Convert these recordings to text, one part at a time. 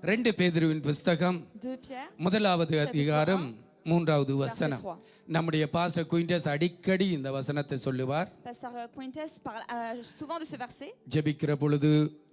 2 பேதுருவின் புத்தகம் 2 Pierre, முதலாவது அதிகாரம் 3வது verset வசனம். 3. நம்முடைய பாஸ்டர் குயின்டஸ் அடிக்கடி இந்த வசனத்தை சொல்லுவார். Pasteur Quintes parle souvent de ce verset. ஜெபிக்கிற பொழுது,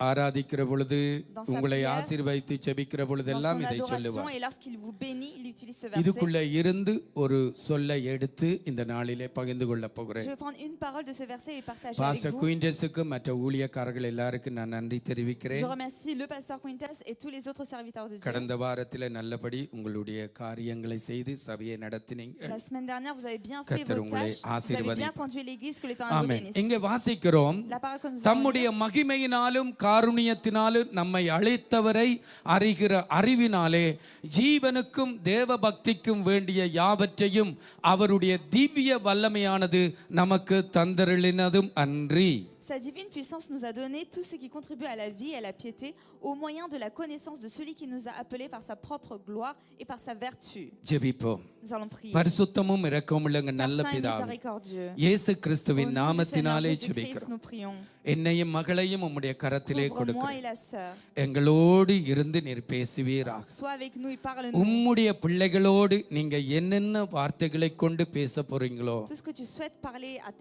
ஆராதிக்கிற பொழுது, Dans sa உங்களை prière, ஆசீர்வதித்து ஜெபிக்கிற பொழுது Dans எல்லாம் son இதை adoration சொல்லுவார். et lorsqu'il vous bénit, il utilise ce verset. இதுக்குள்ள இருந்து ஒரு சொல்லை எடுத்து இந்த நாளிலே பகிர்ந்து கொள்ள Je போகிறேன். vais prendre une parole de ce verset et partager avec pastor vous. குயின்டஸுக்கு மற்ற ஊழியக்காரர்கள் எல்லாருக்கும் நான் நன்றி Je தெரிவிக்கிறேன். remercie le pasteur Quintes et tous les autres serviteurs de Dieu. கடந்த வாரத்தில் நல்லபடி உங்களுடைய காரியங்களை செய்து சபையை நடத்தினீங்க. La semaine dernière, vous avez bien fait கர்த்தர் vos உங்களை tâches. Vous avez bien ஆசீர்வதிப்பார். conduit l'église, que l'Éternel vous ஆமென். bénisse. இங்கே வாசிக்கிறோம், La parole que nous avons தம்முடைய மகிமையினாலும் காருண்யத்தினாலும் நம்மை அழைத்தவரை அறிகிற அறிவினாலே ஜீவனுக்கும் தேவ பக்திக்கும் வேண்டிய யாவற்றையும் அவருடைய திவ்ய வல்லமையானது நமக்கு தந்தருளினதும் அன்றி. Sa divine puissance nous a donné tout ce qui contribue à la vie et à la piété au moyen de la connaissance de celui qui nous a appelés par sa propre gloire et par sa vertu. ஜெபிப்போம். Nous allons prier. பரிசுத்தமும் இரக்கமுள்ள நல்ல Saint et பிதாவே, miséricordieux. இயேசு Au கிறிஸ்துவின் nom du Seigneur நாமத்தினாலே Jésus-Christ, ஜெபிக்கிறோம். nous prions. என்னையும் மகளையும் உம்முடைய கரத்திலே Couvre moi கொடுக்கிறேன். et la sœur. எங்களோடு இருந்து நீர் பேசுவீராக. Sois avec nous et parle-nous. உம்முடைய பிள்ளைகளோடு நீங்க என்னென்ன வார்த்தைகளை கொண்டு பேச போறீங்களோ Tout ce que tu souhaites parler à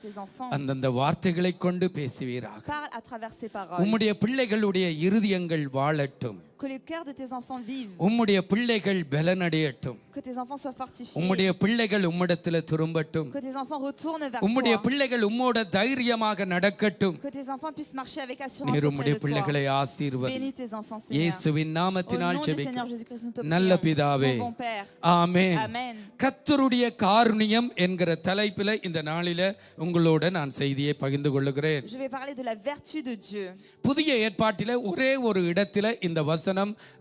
tes enfants, அந்தந்த வார்த்தைகளை கொண்டு பேசுவீராக. parle à travers ces paroles. உம்முடைய பிள்ளைகளுடைய இருதயங்கள் வாழட்டும். Que le cœur de tes enfants vive. உம்முடைய பிள்ளைகள் பலனடையட்டும். Que tes enfants soient fortifiés. உம்முடைய பிள்ளைகள் உம்மிடத்தில் திரும்பட்டும். Que tes enfants retournent vers உம்முடைய toi. பிள்ளைகள் உம்மோட தைரியமாக நடக்கட்டும். Que tes enfants puissent marcher avec assurance நீர் auprès உம்முடைய de toi. பிள்ளைகளை ஆசீர்வதி. Bénis tes enfants, Seigneur. இயேசுவின் Au நாமத்தினால் nom du Seigneur ஜெபிக்கிறோம் Jésus-Christ, nous te நல்ல prions. பிதாவே. Mon bon Père. ஆமென். Amen. கர்த்தருடைய காருண்யம் என்கிற தலைப்பில் இந்த நாளில உங்களோட நான் செய்தியை பகிர்ந்து கொள்ளுகிறேன். Je vais parler de la vertu de Dieu. புதிய ஏற்பாட்டில ஒரே ஒரு இடத்துல இந்த வசனம்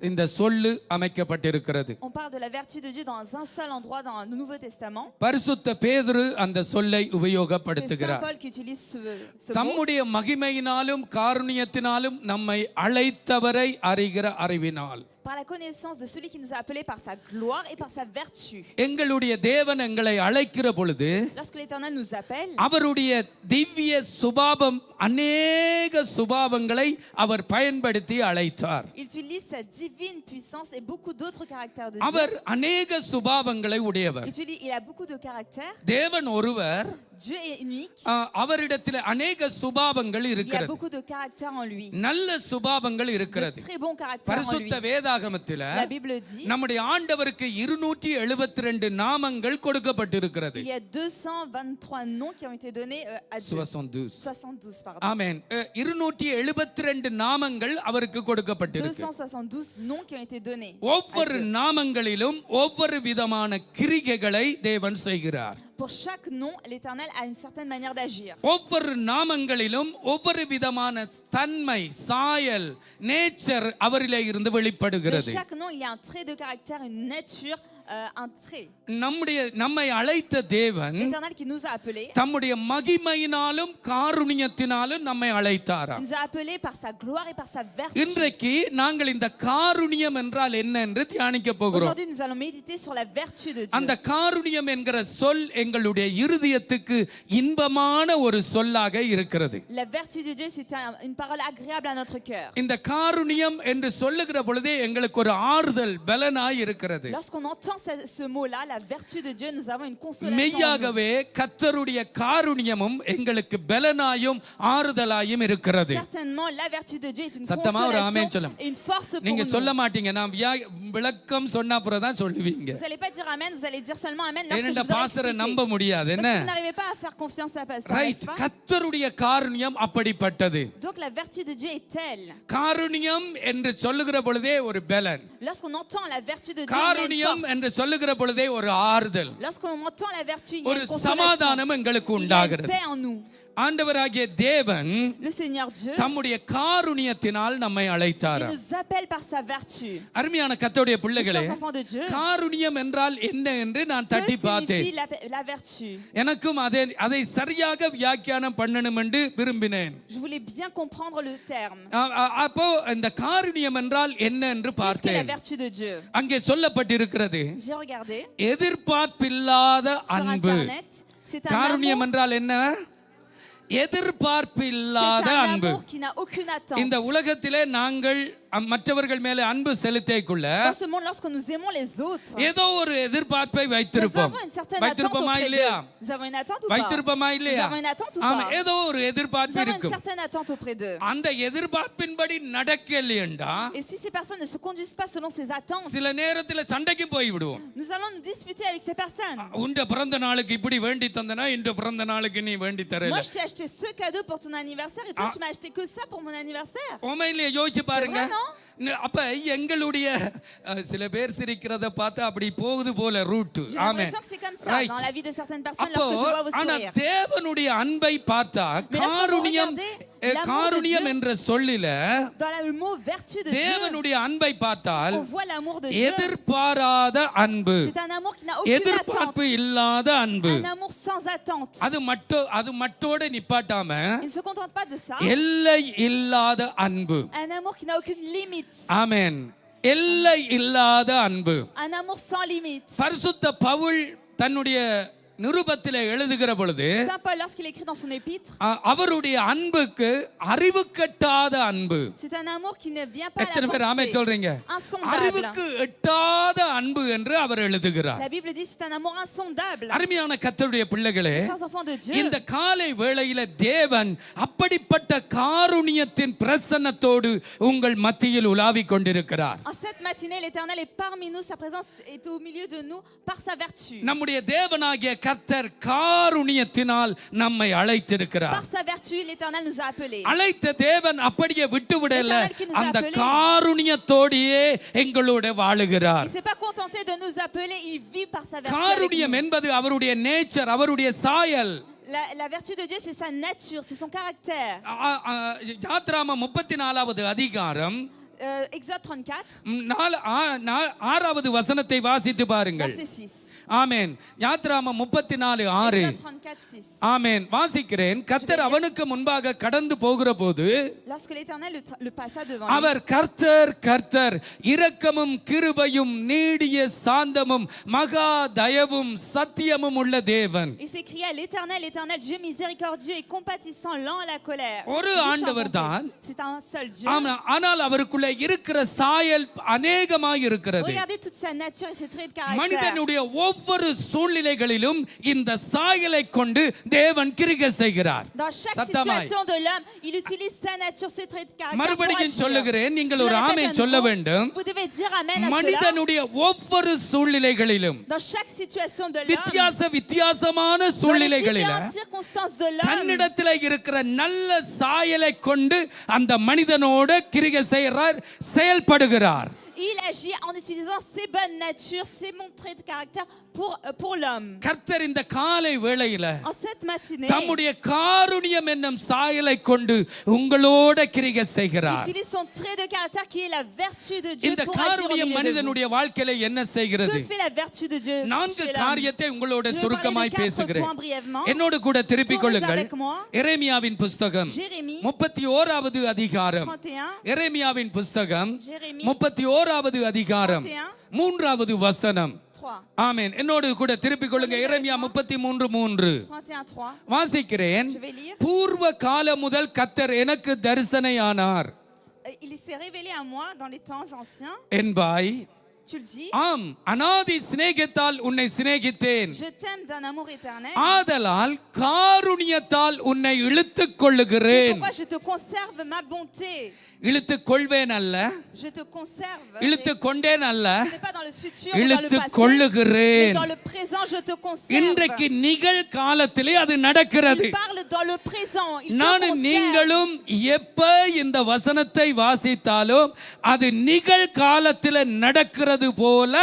இந்த சொல்லு அமைக்கப்பட்டிருக்கிறது. On parle de la vertu de Dieu dans un seul endroit dans le Nouveau Testament. பரிசுத்த பேதுரு அந்த சொல்லை C'est Saint உபயோகப்படுத்துகிறார். Paul qui utilise ce mot. தம்முடைய மகிமையினாலும் காருண்யத்தினாலும் நம்மை அழைத்தவரை அறிகிற அறிவினால். Par la connaissance de celui qui nous a appelés par sa gloire et par sa vertu. எங்களுடைய தேவன் எங்களை அழைக்கிற பொழுது Lorsque l'Éternel nous appelle, அவருடைய திவ்ய சுபாவம் அநேக சுபாவங்களை அவர் பயன்படுத்தி அழைத்தார். il utilise sa divine puissance et beaucoup d'autres caractères de Dieu. அவர் அநேக சுபாவங்களை உடையவர். Il a beaucoup de caractères. தேவன் ஒருவர், Dieu est unique. அவரிடத்தில் அநேக சுபாவங்கள் Il y a இருக்கிறது. beaucoup de caractères en lui. நல்ல சுபாவங்கள் De இருக்கிறது. très bons caractères en lui. பரிசுத்த வேதாகமத்தில La Bible dit, நம்முடைய ஆண்டவருக்கு 272 நாமங்கள் கொடுக்கப்பட்டிருக்கிறது. il y a 223 noms qui ont été donnés à Dieu. 72, pardon. ஆமென். 272 நாமங்கள் அவருக்கு கொடுக்கப்பட்டிருக்கு. 272 noms qui ont été donnés. ஒவ்வொரு நாமங்களிலும் ஒவ்வொரு விதமான கிரியைகளை தேவன் செய்கிறார். Pour chaque nom, l'Éternel a une certaine manière d'agir. ஒவ்வொரு நாமங்களிலும் ஒவ்வொரு விதமான தன்மை, சாயல், நேச்சர் அவரிலே இருந்து De வெளிப்படுகிறது. chaque nom, il y a un trait de caractère, une nature, un trait. நம்மை அழைத்த தேவன் L'Éternel qui nous a appelés, தம்முடைய மகிமையினாலும் காருண்யத்தினாலும் நம்மை il அழைத்தாராம். nous a appelés par sa gloire et par sa vertu. இன்றைக்கு நாங்கள் இந்த காருண்யம் என்றால் என்ன என்று தியானிக்க போகிறோம். Aujourd'hui, nous allons méditer sur la vertu de Dieu. அந்த காருண்யம் என்கிற சொல் எங்களுடைய இருதயத்துக்கு இன்பமான ஒரு சொல்லாக இருக்கிறது. La vertu de Dieu, c'est une parole agréable à notre cœur. இந்த காருண்யம் என்று சொல்லுகிற பொழுதே எங்களுக்கு ஒரு ஆறுதல் பலனாய் இருக்கிறது. Lorsqu'on entend ce mot-là, la vertu de Dieu, nous avons une consolation en nous. மெய்யாகவே கர்த்தருடைய காருண்யமும் எங்களுக்கு பலனாயும் ஆறுதலாயும் இருக்கிறது. Certainement, la vertu de Dieu est une சத்தமா ஒரு ஆமென் consolation சொல்லுங்க. et une force pour நீங்க சொல்ல nous. மாட்டீங்க, நான் விளக்கம் சொன்ன அப்புறம் தான் சொல்லுவீங்க. Vous n'allez pas dire amen, vous allez dire seulement amen lorsque je ஏனென்ற vous aurai பாஸ்டரை expliqué. நம்ப முடியாது என்ன? Parce que vous n'arrivez pas à faire confiance à pasteur, right. n'est-ce pas? கர்த்தருடைய காருண்யம் அப்படிப்பட்டது. Donc la vertu de Dieu est telle. காருண்யம் என்று சொல்லுகிற பொழுதே ஒரு பலன். Lorsqu'on entend la vertu de Dieu, il y a une Karunyam force. என்று சொல்லுகிற பொழுதே ஒரு ஆறுதல், Lorsqu'on entend la vertu, il y a ஒரு une consolation. சமாதானம் எங்களுக்கு Il y a une உண்டாகிறது. paix en nous. ஆண்டவராகிய தேவன் Le Seigneur Dieu, தம்முடைய காருண்யத்தினால் நம்மை il அழைத்தார். nous appelle par sa vertu. அருமையான கர்த்தருடைய Les பிள்ளைகளே, chers enfants de Dieu, காருண்யம் என்றால் என்ன என்று நான் que தட்டி பார்த்தேன். signifie la vertu? எனக்கும் அதை சரியாக வியாக்கியானம் பண்ணணும் என்று விரும்பினேன். Je voulais bien comprendre le terme. அப்போ இந்த காருண்யம் என்றால் என்ன என்று Qu'est-ce qu'est la பார்த்தேன். vertu de Dieu? அங்கே சொல்லப்பட்டிருக்கிறது, J'ai regardé எதிர்பார்ப்பில்லாத sur அன்பு. Internet. C'est un காருண்யம் amour, என்றால் என்ன? எதிர்பார்ப்பு c'est இல்லாத un அன்பு. amour qui n'a aucune attente. இந்த உலகத்திலே நாங்கள் மற்றவர்கள் மேல அன்பு செலுத்திக்குள்ள Dans ce monde, lorsque nous aimons les autres, ஏதோ ஒரு எதிர்பார்ப்பை nous வைத்திருப்போம். avons une certaine attente வைத்திருப்போமா auprès இல்லையா? d'eux. Nous avons une attente ou pas? வைத்திருப்போமா Nous இல்லையா? avons une attente ou ஆமா, pas? ஏதோ ஒரு Nous எதிர்பார்ப்பு avons une இருக்கும். certaine attente auprès d'eux. அந்த எதிர்பார்ப்பின்படி நடக்கலையேண்டா Et si ces personnes ne se conduisent pas selon ces attentes, சில நேரத்துல சண்டைக்கு போய் விடுவோம். nous allons nous disputer avec ces personnes. உண்ட பிறந்த நாளுக்கு இப்படி வேண்டி தந்தனா இந்த பிறந்த நாளுக்கு நீ வேண்டி தரல. Moi, je t'ai acheté ce cadeau pour ton anniversaire et toi, tu m'as acheté que ça pour mon anniversaire. உண்மையிலேயே யோசிச்சு பாருங்க. C'est vrai, அப்ப எங்களுடைய சில பேர் சிரிக்கிறத பார்த்து அப்படி போகுது போல ரூட். J'ai ஆமென். l'impression que c'est comme ça dans la vie de certaines personnes அப்போ lorsque je vois vos ஆனா sourires. தேவனுடைய அன்பை பார்த்தா Mais lorsque vous காருண்யம் regardez l'amour de காருண்யம் Dieu, என்ற சொல்லில Dans le mot vertu de Dieu, தேவனுடைய அன்பை பார்த்தால் on voit l'amour de Dieu. எதிர்பாராத அன்பு, C'est un amour qui n'a aucune attente. எதிர்பார்ப்பு இல்லாத அன்பு. Un amour sans attente. அது மட்டோட நிப்பாட்டாம Il ne se contente pas de ça. எல்லை இல்லாத அன்பு. Un amour qui n'a aucune limite. ஆமென். எல்லை இல்லாத அன்பு. Un amour sans limite. பரிசுத்த பவுல் தன்னுடைய நிருபத்திலே எழுதுகிற பொழுது Saint Paul, lorsqu'il écrit dans son épître, அவருடைய அன்புக்கு அறிவு கட்டாத அன்பு. c'est un amour qui ne vient pas à எத்தனை la பேர் ஆமென் pensée. சொல்றீங்க? Insondable. அறிவுக்கு எட்டாத அன்பு என்று அவர் எழுதுகிறார். La Bible dit c'est un amour insondable. அருமையான கர்த்தருடைய பிள்ளைகளே, Chers enfants de Dieu, இந்த காலை வேளையில தேவன் அப்படிப்பட்ட காருண்யத்தின் பிரசன்னத்தோடு உங்கள் மத்தியில் உலாவிக் கொண்டிருக்கிறார். en cette matinée, l'Éternel est parmi nous. Sa présence est au milieu de nous par sa vertu. நம்முடைய தேவனாகிய கர்த்தர் காருண்யத்தினால் நம்மை அழைத்திருக்கிறார். Par sa vertu, l'Éternel nous a appelés. அழைத்த தேவன் அப்படியே விட்டு விடல, L'Éternel qui nous a அந்த appelés. காருண்யத்தோடையே எங்களோட வாழுகிறார். Il s'est pas contenté de nous appeler, il vit par sa vertu. avec காருண்யம் nous. என்பது அவருடைய நேச்சர், அவருடைய சாயல். La vertu de Dieu, c'est sa nature, c'est son caractère. யாத்ராம 34வது அதிகாரம் Exode 34, 6வது வசனத்தை வாசித்து பாருங்கள். verset 6. ஆமென். யாத்ராம 34:6. Exode 34, 6. ஆமென். வாசிக்கிறேன். கர்த்தர் அவனுக்கு முன்பாக கடந்து போகிற போது Lorsque l'Éternel le passa devant அவர் கர்த்தர் கர்த்தர் இரக்கமும் கிருபையும் நீடிய சாந்தமும் மகா தயவும் சத்தியமும் உள்ள தேவன். lui, il s'écria l'Éternel, l'Éternel, Dieu miséricordieux et compatissant, lent à la colère. ஒரு Méchant ஆண்டவர் bonté. தான். C'est un seul Dieu. ஆனால் அவருக்குள்ள இருக்கிற சாயல் அநேகமாய் இருக்கிறது. Regardez toute sa nature et ses traits de caractère. மனிதனுடைய ஒவ்வொரு சூழ்நிலைகளிலும் இந்த சாயலை கொண்டு தேவன் கிரியை செய்கிறார். Dans chaque சத்தமாய் situation de l'homme, il utilise sa nature, ses traits de caractère. pour மறுபடியும் agir. சொல்லுகிறேன், நீங்கள் Je ஒரு le répète ஆமென் à சொல்ல nouveau. வேண்டும். Vous devez dire amen à cela. மனிதனுடைய ஒவ்வொரு சூழ்நிலைகளிலும் Dans chaque situation de l'homme, வித்தியாசமான dans les சூழ்நிலைகளில différentes circonstances de l'homme, தன்னிடத்தில் இருக்கிற நல்ல சாயலை கொண்டு அந்த மனிதனோட கிரியை செயல்படுகிறார். il agit en utilisant ses bonnes natures, ses bons traits de caractère pour l'homme. கர்த்தர் இந்த காலை வேளையில En cette matinée, தம்முடைய காருண்யம் என்னும் சாயலை கொண்டு உங்களோட கிரியை il செய்கிறார். utilise son trait de caractère qui est la vertu de Dieu இந்த pour agir au காருண்யம் milieu de vous. மனிதனுடைய வாழ்க்கையில என்ன செய்கிறது? Que fait la vertu de Dieu 4 chez l'homme? காரியத்தை உங்களோட Je vais சுருக்கமாய் parler de 4 பேசுகிறேன். points brièvement. என்னோடு கூட திருப்பிக் Tournez கொள்ளுங்கள். avec moi. எரேமியாவின் புஸ்தகம் Jérémie 31வது அதிகாரம். 31, எரேமியாவின் புஸ்தகம் Jérémie 31வது அதிகாரம் 3வது வசனம். 3. ஆமென். என்னோடு கூட திருப்பிக் கொள்ளுங்க. எரேமியா 33:3 31, 3. வாசிக்கிறேன். Je vais lire. பூர்வ காலம் முதல் கர்த்தர் எனக்கு தரிசனையானார் Il s'est révélé à moi dans les temps anciens. என்பாய். Tu le dis. ஆம், அநாதி சிநேகித்தால் உன்னை சிநேகித்தேன், Je t'aime d'un amour éternel. ஆதலால் காருண்யத்தால் உன்னை இழுத்துக் கொள்ளுகிறேன். Pourquoi je te conserve ma bonté? இழுத்துக் கொள்வேன் அல்ல, Je te conserve. இழுத்துக் கொண்டேன் அல்ல, Ce n'est pas dans le futur ou dans le இழுத்துக் passé. Mais கொள்ளுகிறேன். dans le présent, je te conserve. இன்றைக்கு நிகழ்காலத்திலே அது நடக்கிறது. Il parle dans le présent. Il te நானும் conserve. நீங்களும் எப்ப இந்த வசனத்தை வாசித்தாலும் அது நிகழ்காலத்தில் நடக்கிறது போல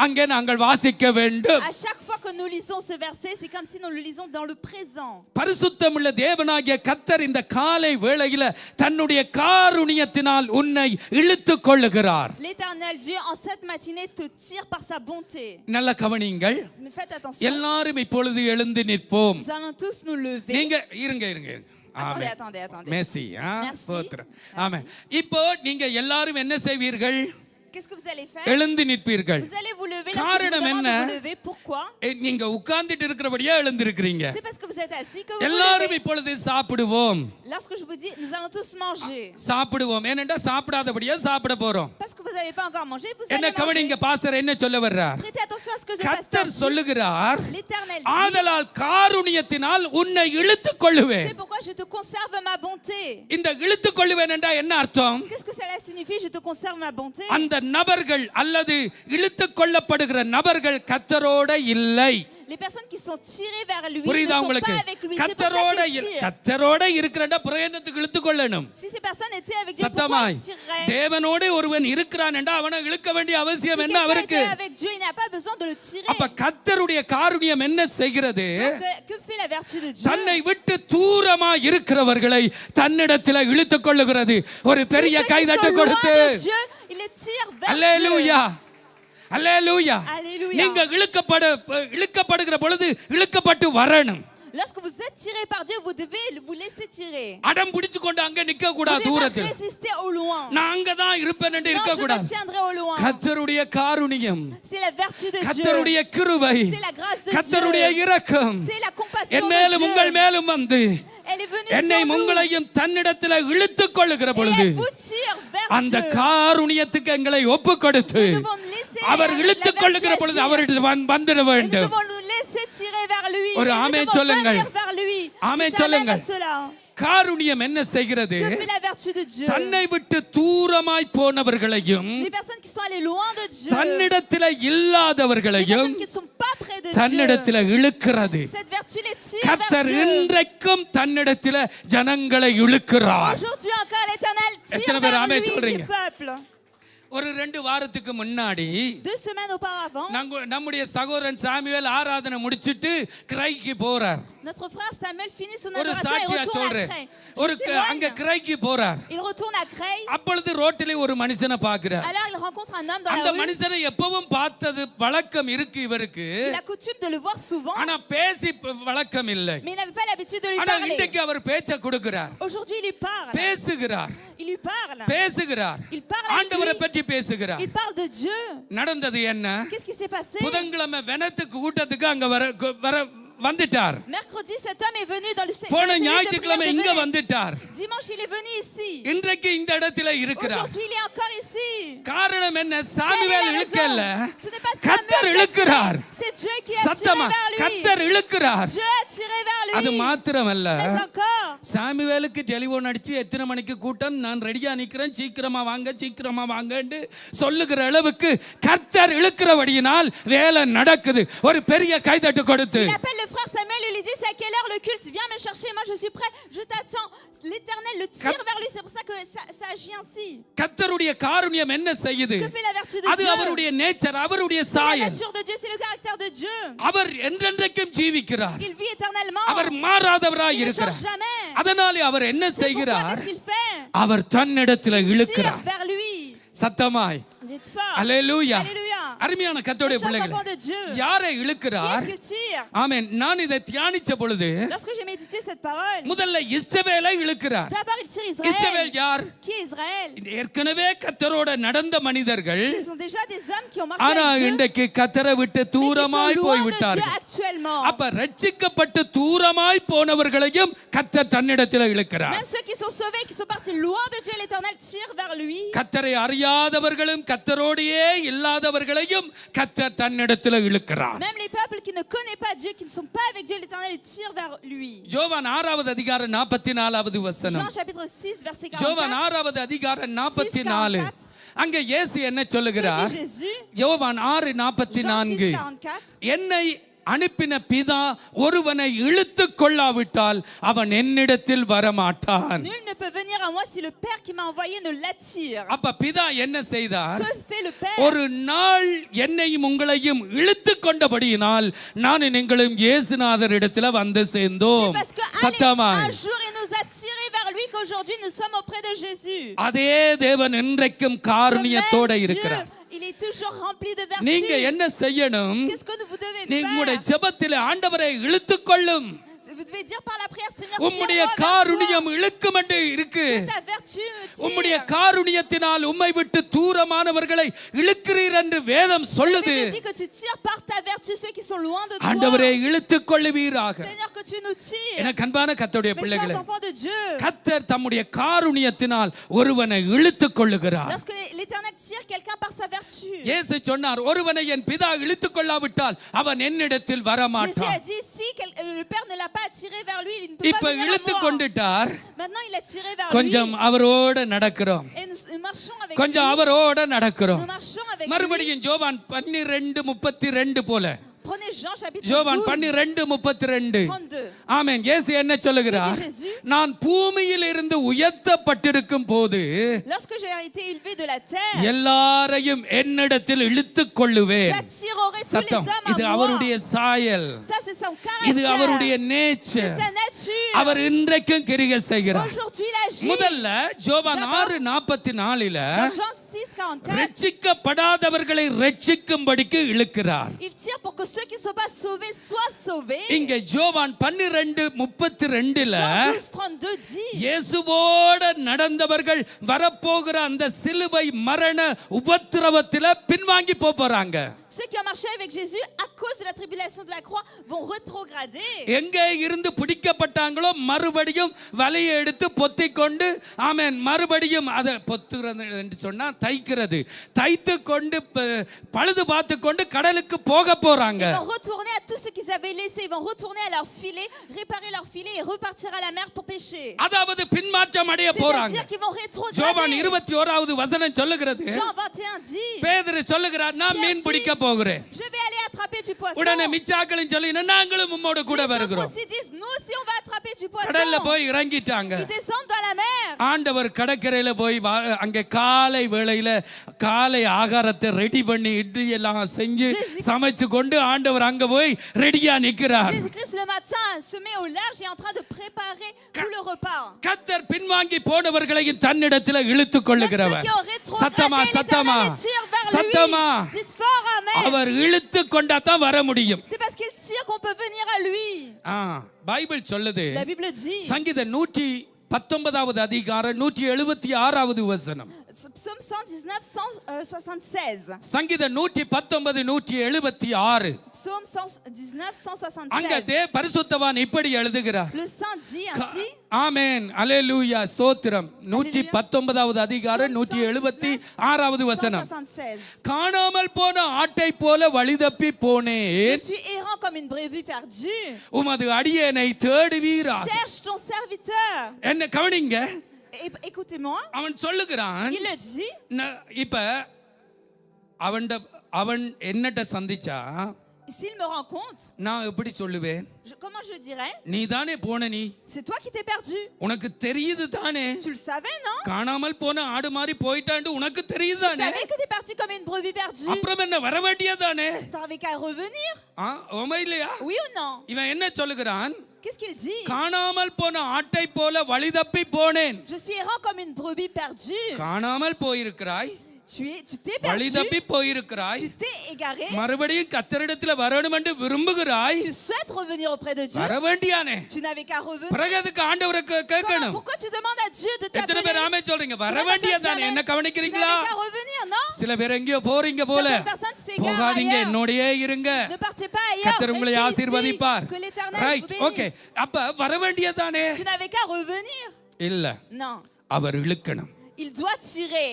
அங்கே நாங்கள் வாசிக்க வேண்டும். À chaque fois que nous lisons ce verset, c'est comme si nous le lisons dans le présent. பரிசுத்தமுள்ள தேவனாகிய கர்த்தர் இந்த காலை வேளையில தன்னுடைய காருண்யத்தினால் உன்னை இழுத்துக் கொள்ளுகிறார். L'Éternel Dieu en cette matinée te tire par sa bonté. நல்ல கவனிங்கள். Mais faites attention. எல்லாரும் இப்பொழுது எழுந்து நிற்போம். Nous allons tous nous lever. நீங்க இருங்க. Attendez, attendez, attendez. மேசி. Merci. ஸ்தோத்திரம். ஆமென். இப்போ நீங்க எல்லாரும் என்ன செய்வீர்கள்? qu'est-ce que vous allez faire? எழுந்து நிற்பீர்கள். Vous allez vous lever. Lorsque je vous காரணம் demande என்ன? de vous lever, pourquoi? நீங்க உட்கார்ந்துட்டு இருக்கிறபடியா எழுந்திருக்கிறீங்க. C'est parce que vous êtes assis que vous vous எல்லாரும் levez. இப்பொழுது சாப்பிடுவோம். Lorsque je vous dis, nous allons tous manger. சாப்பிடுவோம். ஏனென்றா சாப்பிடாதபடியா சாப்பிட போறோம். Parce que vous n'avez pas encore mangé, vous என்ன allez manger. கவனிங்க, பாஸ்டர் என்ன சொல்ல வர்றார்? Prêtez attention à ce que le கர்த்தர் pasteur dit. சொல்லுகிறார், L'Éternel dit, ஆதலால் காருண்யத்தினால் உன்னை இழுத்துக் கொள்ளுவேன். c'est pourquoi je te conserve ma bonté. இந்த இழுத்துக் கொள்ளுவேன் என்றா என்ன அர்த்தம்? Qu'est-ce que cela signifie? Je te conserve ma bonté. அந்த நபர்கள் அல்லது இழுத்துக் கொள்ளப்படுகிற நபர்கள் கர்த்தரோட இல்லை. Les personnes qui sont tirées vers lui ne புரியுதா sont உங்களுக்கு? pas avec lui. C'est pour ça கர்த்தரோட qu'ils tirent. கர்த்தரோட இருக்கிறண்டா பிரயத்தனத்துக்கு இழுத்துக் கொள்ளணும். Si ces personnes étaient avec Dieu, pourquoi சத்தமாய் ils tireraient? தேவனோடு ஒருவன் இருக்கிறான் என்றா அவனை இழுக்க வேண்டிய அவசியம் Si என்ன quelqu'un அவருக்கு? était avec Dieu, il n'a pas besoin de le tirer. அப்ப கர்த்தருடைய காருண்யம் என்ன செய்கிறது? Que fait la vertu de Dieu? தன்னை விட்டு தூரமா இருக்கிறவர்களை தன்னிடத்தில் இழுத்துக் கொள்ளுகிறது. ஒரு பெரிய Tous ceux qui கைதட்டு sont கொடுத்து loin de Dieu, il les tire vers அல்லேலூயா Dieu. அல்லேலூயா. Alléluia. நீங்க இழுக்கப்படுகிற பொழுது இழுக்கப்பட்டு வரணும். Lorsque vous êtes tiré par Dieu, vous devez vous laisser tirer. அடம் பிடிச்சு கொண்டு அங்க நிக்க Vous கூடாது, devez pas தூரத்தில். résister au loin. நான் அங்கதான் இருப்பேன் என்று Non, இருக்க je me கூடாது. tiendrai au loin. கர்த்தருடைய காருண்யம், C'est la vertu de Dieu. கர்த்தருடைய கிருபை, C'est la grâce de கர்த்தருடைய Dieu. இரக்கம் C'est la compassion என் de மேலும் உங்கள் Dieu. மேலும் வந்து Elle est venue என்னை sur nous. உங்களையும் தன்னிடத்தில் இழுத்துக் கொள்ளுகிற Et பொழுது elle vous tire vers அந்த Dieu. காருண்யத்துக்கு எங்களை ஒப்பு கொடுத்து Nous devons nous laisser அவர் la இழுத்துக் vertu கொள்ளுகிற agir. பொழுது அவரிடம் வந்துட Et nous வேண்டும். devons nous laisser tirer vers lui. ஒரு Et nous ஆமென் devons சொல்லுங்கள். venir vers lui. ஆமென் Qui t'amène சொல்லுங்கள். à cela. காருண்யம் என்ன செய்கிறது? Que fait la vertu de Dieu? தன்னை விட்டு தூரமாய் போனவர்களையும் Les personnes qui sont allées loin de Dieu. தன்னிடத்தில் Les இல்லாதவர்களையும் personnes qui ne sont pas près de Dieu. தன்னிடத்தில் இழுக்கிறது. Cette vertu les tire vers கர்த்தர் Dieu. இன்றைக்கும் தன்னிடத்தில் ஜனங்களை இழுக்கிறார். Aujourd'hui encore, l'Éternel எத்தனை tire பேர் vers ஆமென் lui சொல்றீங்க? du peuple. ஒரு 2 வாரத்துக்கு முன்னாடி 2 semaines auparavant, நம்முடைய சகோதரன் சாமுவேல் ஆராதனை முடிச்சிட்டு கிரைக்கு போறார். notre frère Samuel finit son ஒரு adoration et சாட்சியா retourne à சொல்றேன். Creil. ஒரு Je témoigne. அங்க கிரைக்கு போறார். Il retourne à Creil. அப்பொழுது ரோட்டிலே ஒரு மனுஷனை பார்க்கிறார். Alors il rencontre un homme dans அந்த la rue. மனுஷனை எப்பவும் பார்த்தது வழக்கம் இருக்கு இவருக்கு. Il a coutume de le voir souvent, ஆனா பேசி வழக்கம் இல்லை. mais il n'avait pas l'habitude de lui ஆனா parler. இன்றைக்கு அவர் பேச்ச கொடுக்கிறார். Aujourd'hui, il lui parle. பேசுகிறார். Il lui parle. பேசுகிறார். Il parle avec ஆண்டவரை lui. பற்றி பேசுகிறார். Il parle de Dieu. நடந்தது என்ன? Qu'est-ce qui s'est passé? புதன்கிழமை வெனத்துக்கு கூட்டத்துக்கு அங்க வர வந்துட்டார். Mercredi, cet homme est venu dans le போன séminaire de ஞாயிற்றுக்கிழமை prière de இங்க Venise. வந்துட்டார். Dimanche, il est venu ici. இன்றைக்கு இந்த இடத்துல இருக்கிறார். Aujourd'hui, il est encore ici. காரணம் என்ன? Quelle est Samuel la இழுக்கல, raison? Ce n'est pas கர்த்தர் Samuel qui a இழுக்கிறார். tiré. C'est Dieu qui a tiré சத்தமா vers lui. கர்த்தர் இழுக்கிறார். Dieu a tiré vers அது lui. மாத்திரமல்ல, Mais encore, சாமுவேலுக்கு டெலிபோன் அடிச்சு எத்தனை மணிக்கு கூட்டம், நான் ரெடியா நிக்கிறேன், சீக்கிரமா வாங்கன்னு சொல்லுகிற அளவுக்கு கர்த்தர் இழுக்கிறபடியினால் வேலை நடக்குது. ஒரு பெரிய கைதட்டு கொடுத்து il appelle le frère Samuel et lui dit, c'est à quelle heure le culte? Viens me chercher, moi je suis prêt, je t'attends. L'Éternel le tire vers lui, c'est pour ça que ça agit ainsi. கர்த்தருடைய காருண்யம் என்ன செய்யுது? Que fait la vertu de அது Dieu? அவருடைய nature, அவருடைய C'est la சாயல். nature de Dieu, c'est le caractère de Dieu. அவர் என்றென்றைக்கும் ஜீவிக்கிறார். Il vit éternellement. அவர் மாறாதவராய் Il ne change இருக்கிறார். jamais. அதனாலே அவர் என்ன C'est pourquoi, செய்கிறார்? qu'est-ce qu'il fait? அவர் தன்னிடத்தில் Il இழுக்கிறார். tire vers lui. சத்தமாய் Dites fort. அல்லேலூயா. Alléluia. அருமையான கர்த்தருடைய Chers பிள்ளைகளே, enfants de Dieu. யாரை Qui இழுக்கிறார்? est-ce qu'il tire? ஆமென். நான் இதை தியானிச்ச பொழுது Lorsque j'ai médité cette parole, முதல்ல இஸ்ரவேலை இழுக்கிறார். d'abord il tire Israël. இஸ்ரவேல் யார்? Qui est Israël? ஏற்கனவே கர்த்தரோட நடந்த மனிதர்கள். Ce sont déjà des hommes qui ont marché ஆனா avec Dieu, இன்றைக்கு கர்த்தரை விட்டு mais qui sont தூரமாய் loin போய் de Dieu விட்டார்கள். actuellement. அப்ப ரட்சிக்கப்பட்டு தூரமாய் போனவர்களையும் கர்த்தர் தன்னிடத்தில் இழுக்கிறார். Même ceux qui sont sauvés, qui sont partis loin de Dieu, l'Éternel tire vers lui. கர்த்தரை அறியாதவர்களும் கர்த்தரோடையே இல்லாதவர்களையும் கர்த்தர் தன்னிடத்தில் இழுக்கிறார். Même les peuples qui ne connaissent pas Dieu, qui ne sont pas avec Dieu, l'Éternel les tire vers lui. யோவான் 6வது அதிகாரம் 44வது வசனம். Jean chapitre 6 verset 44. யோவான் 6வது அதிகாரம் 44. அங்க இயேசு என்ன Que சொல்லுகிறார்? dit Jésus? யோவான் Jean 6:44. 6:44. என்னை அனுப்பின பிதா ஒருவனை இழுத்துக் கொள்ளாவிட்டால் அவன் என்னிடத்தில் வரமாட்டான். Nul ne peut venir à moi si le Père qui m'a envoyé ne l'attire. அப்ப பிதா என்ன செய்தார்? Que fait le Père? ஒரு நாள் என்னையும் உங்களையும் இழுத்துக் கொண்டபடியினால் நான் நீங்களும் இயேசுநாதர் இடத்துல வந்து சேர்ந்தோம். Parce que சத்தமாய் un jour il nous a tirés vers lui qu'aujourd'hui nous sommes auprès de Jésus. அதே தேவன் இன்றைக்கும் காருண்யத்தோட Ce même இருக்கிறார். Dieu, il est toujours rempli de vertu. நீங்க என்ன செய்யணும்? Qu'est-ce que vous devez நீங்க உங்களுடைய faire? ஜெபத்திலே ஆண்டவரை இழுத்துக் கொள்ளும். Vous devez dire par la prière, Seigneur, உம்முடைய tire-moi vers காருண்யம் இழுக்கும் என்று இருக்கு. toi. Ta vertu me உம்முடைய tire. காருண்யத்தினால் உம்மை விட்டு தூரமானவர்களை இழுக்கிறீர் என்று வேதம் La சொல்லுது. Bible dit que tu tires par ta vertu ceux qui sont loin de toi. ஆண்டவரே இழுத்துக் கொள்ளுவீராக. Seigneur, que tu nous tires. எனக்கு அன்பான கர்த்தருடைய Mes பிள்ளைகளே, chers enfants de Dieu. கர்த்தர் தம்முடைய காருண்யத்தினால் ஒருவனை இழுத்துக் கொள்ளுகிறார். Lorsque l'Éternel tire quelqu'un par sa vertu. இயேசு சொன்னார், ஒருவனை என் பிதா இழுத்துக் கொள்ளாவிட்டால் அவன் என்னிடத்தில் Jésus a வரமாட்டான். dit, si le Père ne l'a pas attiré vers lui, il ne peut இப்ப pas venir à இழுத்து moi. கொண்டுட்டார். Maintenant, il a tiré vers கொஞ்சம் lui. அவரோட நடக்கிறோம், Et nous marchons avec கொஞ்சம் lui. அவரோட நடக்கிறோம். Nous marchons avec lui. மறுபடியும் ஜோவான் 12:32 போல, Prenez Jean chapitre ஜோவான் 12, 12:32. 32. ஆமென். இயேசு என்ன சொல்லுகிறார்? நான் பூமியில் இருந்து உயர்த்தப்பட்டிருக்கும் போது Lorsque j'ai été élevé de la terre, எல்லாரையும் என்னிடத்தில் இழுத்துக் கொள்ளுவேன். j'attirerai tous les சத்தம். hommes இது à moi. அவருடைய சாயல், Ça, c'est son இது caractère. அவருடைய C'est நேச்சர். sa nature. அவர் இன்றைக்கும் கிரியை செய்கிறார். Aujourd'hui, il agit. முதல்ல ஜோவான் 6:44 Dans Jean 6:44, ரட்சிக்கப்படாதவர்களை ரட்சிக்கும்படிக்கு இழுக்கிறார். il tire pour que ceux qui ne sont pas sauvés soient sauvés. இங்க ஜோவான் 12:32 Jean 12:32 dit, இயேசுவோட நடந்தவர்கள் வரப்போகிற அந்த சிலுவை மரண உபத்திரவத்தில பின்வாங்கி போறாங்க. ceux qui ont marché avec Jésus à cause de la tribulation de la croix vont rétrograder. எங்கே இருந்து பிடிக்கப்பட்டாங்களோ மறுபடியும் வலையை எடுத்து பொத்திக் கொண்டு, ஆமென், மறுபடியும் அதை பொத்துறது என்று சொன்னா தைக்கிறது, தைத்து கொண்டு பழுது பார்த்து கொண்டு கடலுக்கு போக போறாங்க. Ils vont retourner à tout ce qu'ils avaient laissé. Ils vont retourner à leur filet, réparer leur filet et repartir à la mer pour pêcher. அதாவது பின்மாற்றம் அடைய போறாங்க. C'est-à-dire qu'ils vont ஜோவான் rétrograder. 21வது வசனம் சொல்லுகிறது, Jean 21 dit, பேதுரு சொல்லுகிறார், நான் மீன் பிடிக்க போகிறேன். je vais aller attraper du poisson. உடனே மிச்சாக்களும் சொல்லி, நாங்களும் உம்மோட கூட Les autres வருகிறோம். aussi disent, nous aussi on va attraper du poisson. கடல்ல போய் இறங்கிட்டாங்க. Ils descendent dans la mer. ஆண்டவர் கடற்கரையில போய் அங்க காலை வேளையில காலை ஆகாரத்தை ரெடி பண்ணி இட்லி எல்லாம் செஞ்சு சமைச்சு கொண்டு ஆண்டவர் அங்க போய் ரெடியா நிக்கிறார். Jésus-Christ le matin se met au large et est en train de préparer tout le repas. கர்த்தர் பின்வாங்கி போனவர்களையும் தன்னிடத்தில் இழுத்துக் கொள்ளுகிறவர். Ceux qui ont rétrogradé, சத்தமா சத்தமா l'Éternel les tire vers சத்தமா. lui. Dites fort amen. அவர் இழுத்து கொண்டா தான் வர முடியும். C'est parce qu'il tire qu'on peut venir à lui. Bible சொல்லுது, La Bible dit, சங்கீதம் 119வது அதிகாரம் 176வது வசனம், Psaume 119, 176. சங்கீதம் 119 176. Psaume 119, அங்க 176. பரிசுத்தவான் இப்படி எழுதுகிறார். Le saint dit ainsi. ஆமென், அல்லேலூயா, ஸ்தோத்திரம். 119வது அதிகாரம் 176வது வசனம், 176. காணாமல் போன ஆட்டை போல வழிதப்பி Je போனேன், suis errant comme une brebis perdue. உமது அடியேனை தேடுவீராக. Cherche ton serviteur. என்ன கவனிங்க, Écoutez-moi. அவன் சொல்லுகிறான், Il le dit. இப்ப அவன் என்னட்ட சந்திச்சா S'il me rencontre, நான் எப்படி சொல்லுவேன்? comment je dirais? நீ தானே போன, நீ C'est toi qui t'es perdu. உனக்கு தெரியுது தானே, Tu le savais, non? காணாமல் போன ஆடு மாதிரி போயிட்டாண்டு உனக்கு Tu தெரியுதானே, savais que t'es parti comme une brebis perdue. அப்புறம் என்ன வர வேண்டியதானே? T'avais qu'à revenir. உண்மை இல்லையா? Oui ou non? இவன் என்ன சொல்லுகிறான்? Qu'est-ce qu'il dit? காணாமல் போன ஆட்டை போல வழிதப்பி போனேன். Je suis errant comme une brebis perdue. காணாமல் போயிருக்கிறாய், Tu t'es perdu. வழிதப்பி போயிருக்கிறாய், Tu t'es égaré. மறுபடியும் கர்த்தரிடத்துல வரணும் என்று விரும்புகிறாய், Tu souhaites revenir auprès de Dieu. வர வேண்டியானே. Tu n'avais qu'à revenir. பிறகு அதுக்கு ஆண்டவருக்கு கேட்கணும். Pourquoi tu demandes à Dieu de எத்தனை t'appeler? பேர் ஆமே சொல்றீங்க? வர வேண்டியதானே. என்ன Tu கவனிக்கிறீங்களா? n'avais qu'à revenir, non? சில பேர் எங்கேயோ போறீங்க போல, Certaines personnes s'égarent போகாதீங்க, ailleurs. என்னோடயே இருங்க, Ne partez pas ailleurs. கர்த்தர் உங்களை Restez ஆசீர்வதிப்பார். ici. Que l'Éternel right, vous okay. bénisse. அப்ப வர வேண்டியதானே. Tu n'avais qu'à revenir. இல்ல, Non. அவர் இழுக்கணும், Il doit tirer.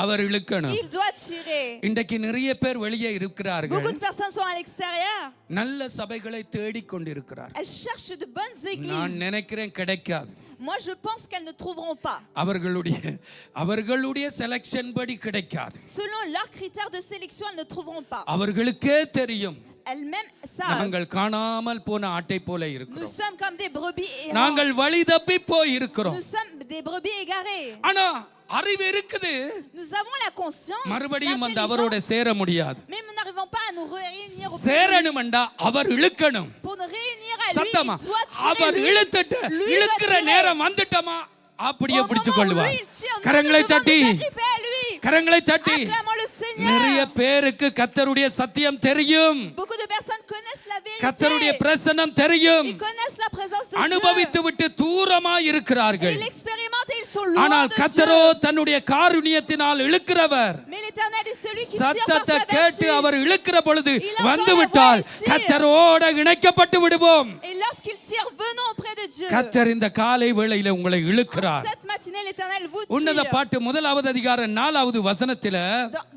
அவர் இழுக்கணும். Il doit tirer. இன்றைக்கு நிறைய பேர் வெளியே இருக்கிறார்கள், Beaucoup de personnes sont à l'extérieur. நல்ல சபைகளை தேடிக்கொண்டிருக்கிறார். Elles cherchent de bonnes நான் églises. நினைக்கிறேன் கிடைக்காது. Moi, je pense qu'elles ne trouveront pas. அவர்களுடைய செலக்ஷன் படி கிடைக்காது. Selon leurs critères de sélection, elles ne trouveront pas. அவர்களுக்கே தெரியும், Elles-mêmes savent. நாங்கள் காணாமல் போன ஆட்டை போல Nous இருக்கிறோம், sommes comme des brebis நாங்கள் errantes. வழி தப்பி போய் இருக்கிறோம். Nous sommes des brebis égarées. ஆனா அறிவு இருக்குது, Nous avons la conscience, மறுபடியும் அந்த l'intelligence, அவரோட சேர முடியாது. mais nous n'arrivons pas à nous réunir auprès de lui. சேரணும்டா அவர் இழுக்கணும். Pour nous réunir à lui, சத்தமா, il doit tirer அவர் lui. இழுத்துட்டு Lui doit இழுக்கிற tirer. நேரம் வந்துட்டோமா அப்படியே Au பிடிச்சு moment où கொள்வார். lui, il tire, nous கரங்களை devons தட்டி, nous agripper à lui. கரங்களை தட்டி. Acclamons le Seigneur. நிறைய பேருக்கு கர்த்தருடைய சத்தியம் தெரியும், Beaucoup de personnes connaissent la vérité. கர்த்தருடைய பிரசன்னம் தெரியும். Ils connaissent la présence de de Dieu. அனுபவித்து விட்டு தூரமாய் Et இருக்கிறார்கள். ils l'expérimentent et ils sont loin ஆனால் de கர்த்தரோ Dieu. தன்னுடைய காருண்யத்தினால் இழுக்கிறவர். Mais l'Éternel est celui qui tire par சத்தத்தை sa கேட்டு vertu. அவர் இழுக்கிற பொழுது Il entend வந்து la விட்டால் voix, il tire. கர்த்தரோட இணைக்கப்பட்டு விடுவோம். Et lorsqu'il tire, venons auprès de Dieu. கர்த்தர் இந்த காலை வேளையில உங்களை இழுக்கிறார். Cette matinée, l'Éternel vous உன்னத tire. பாட்டு 1வது அதிகாரம் 4வது வசனத்தில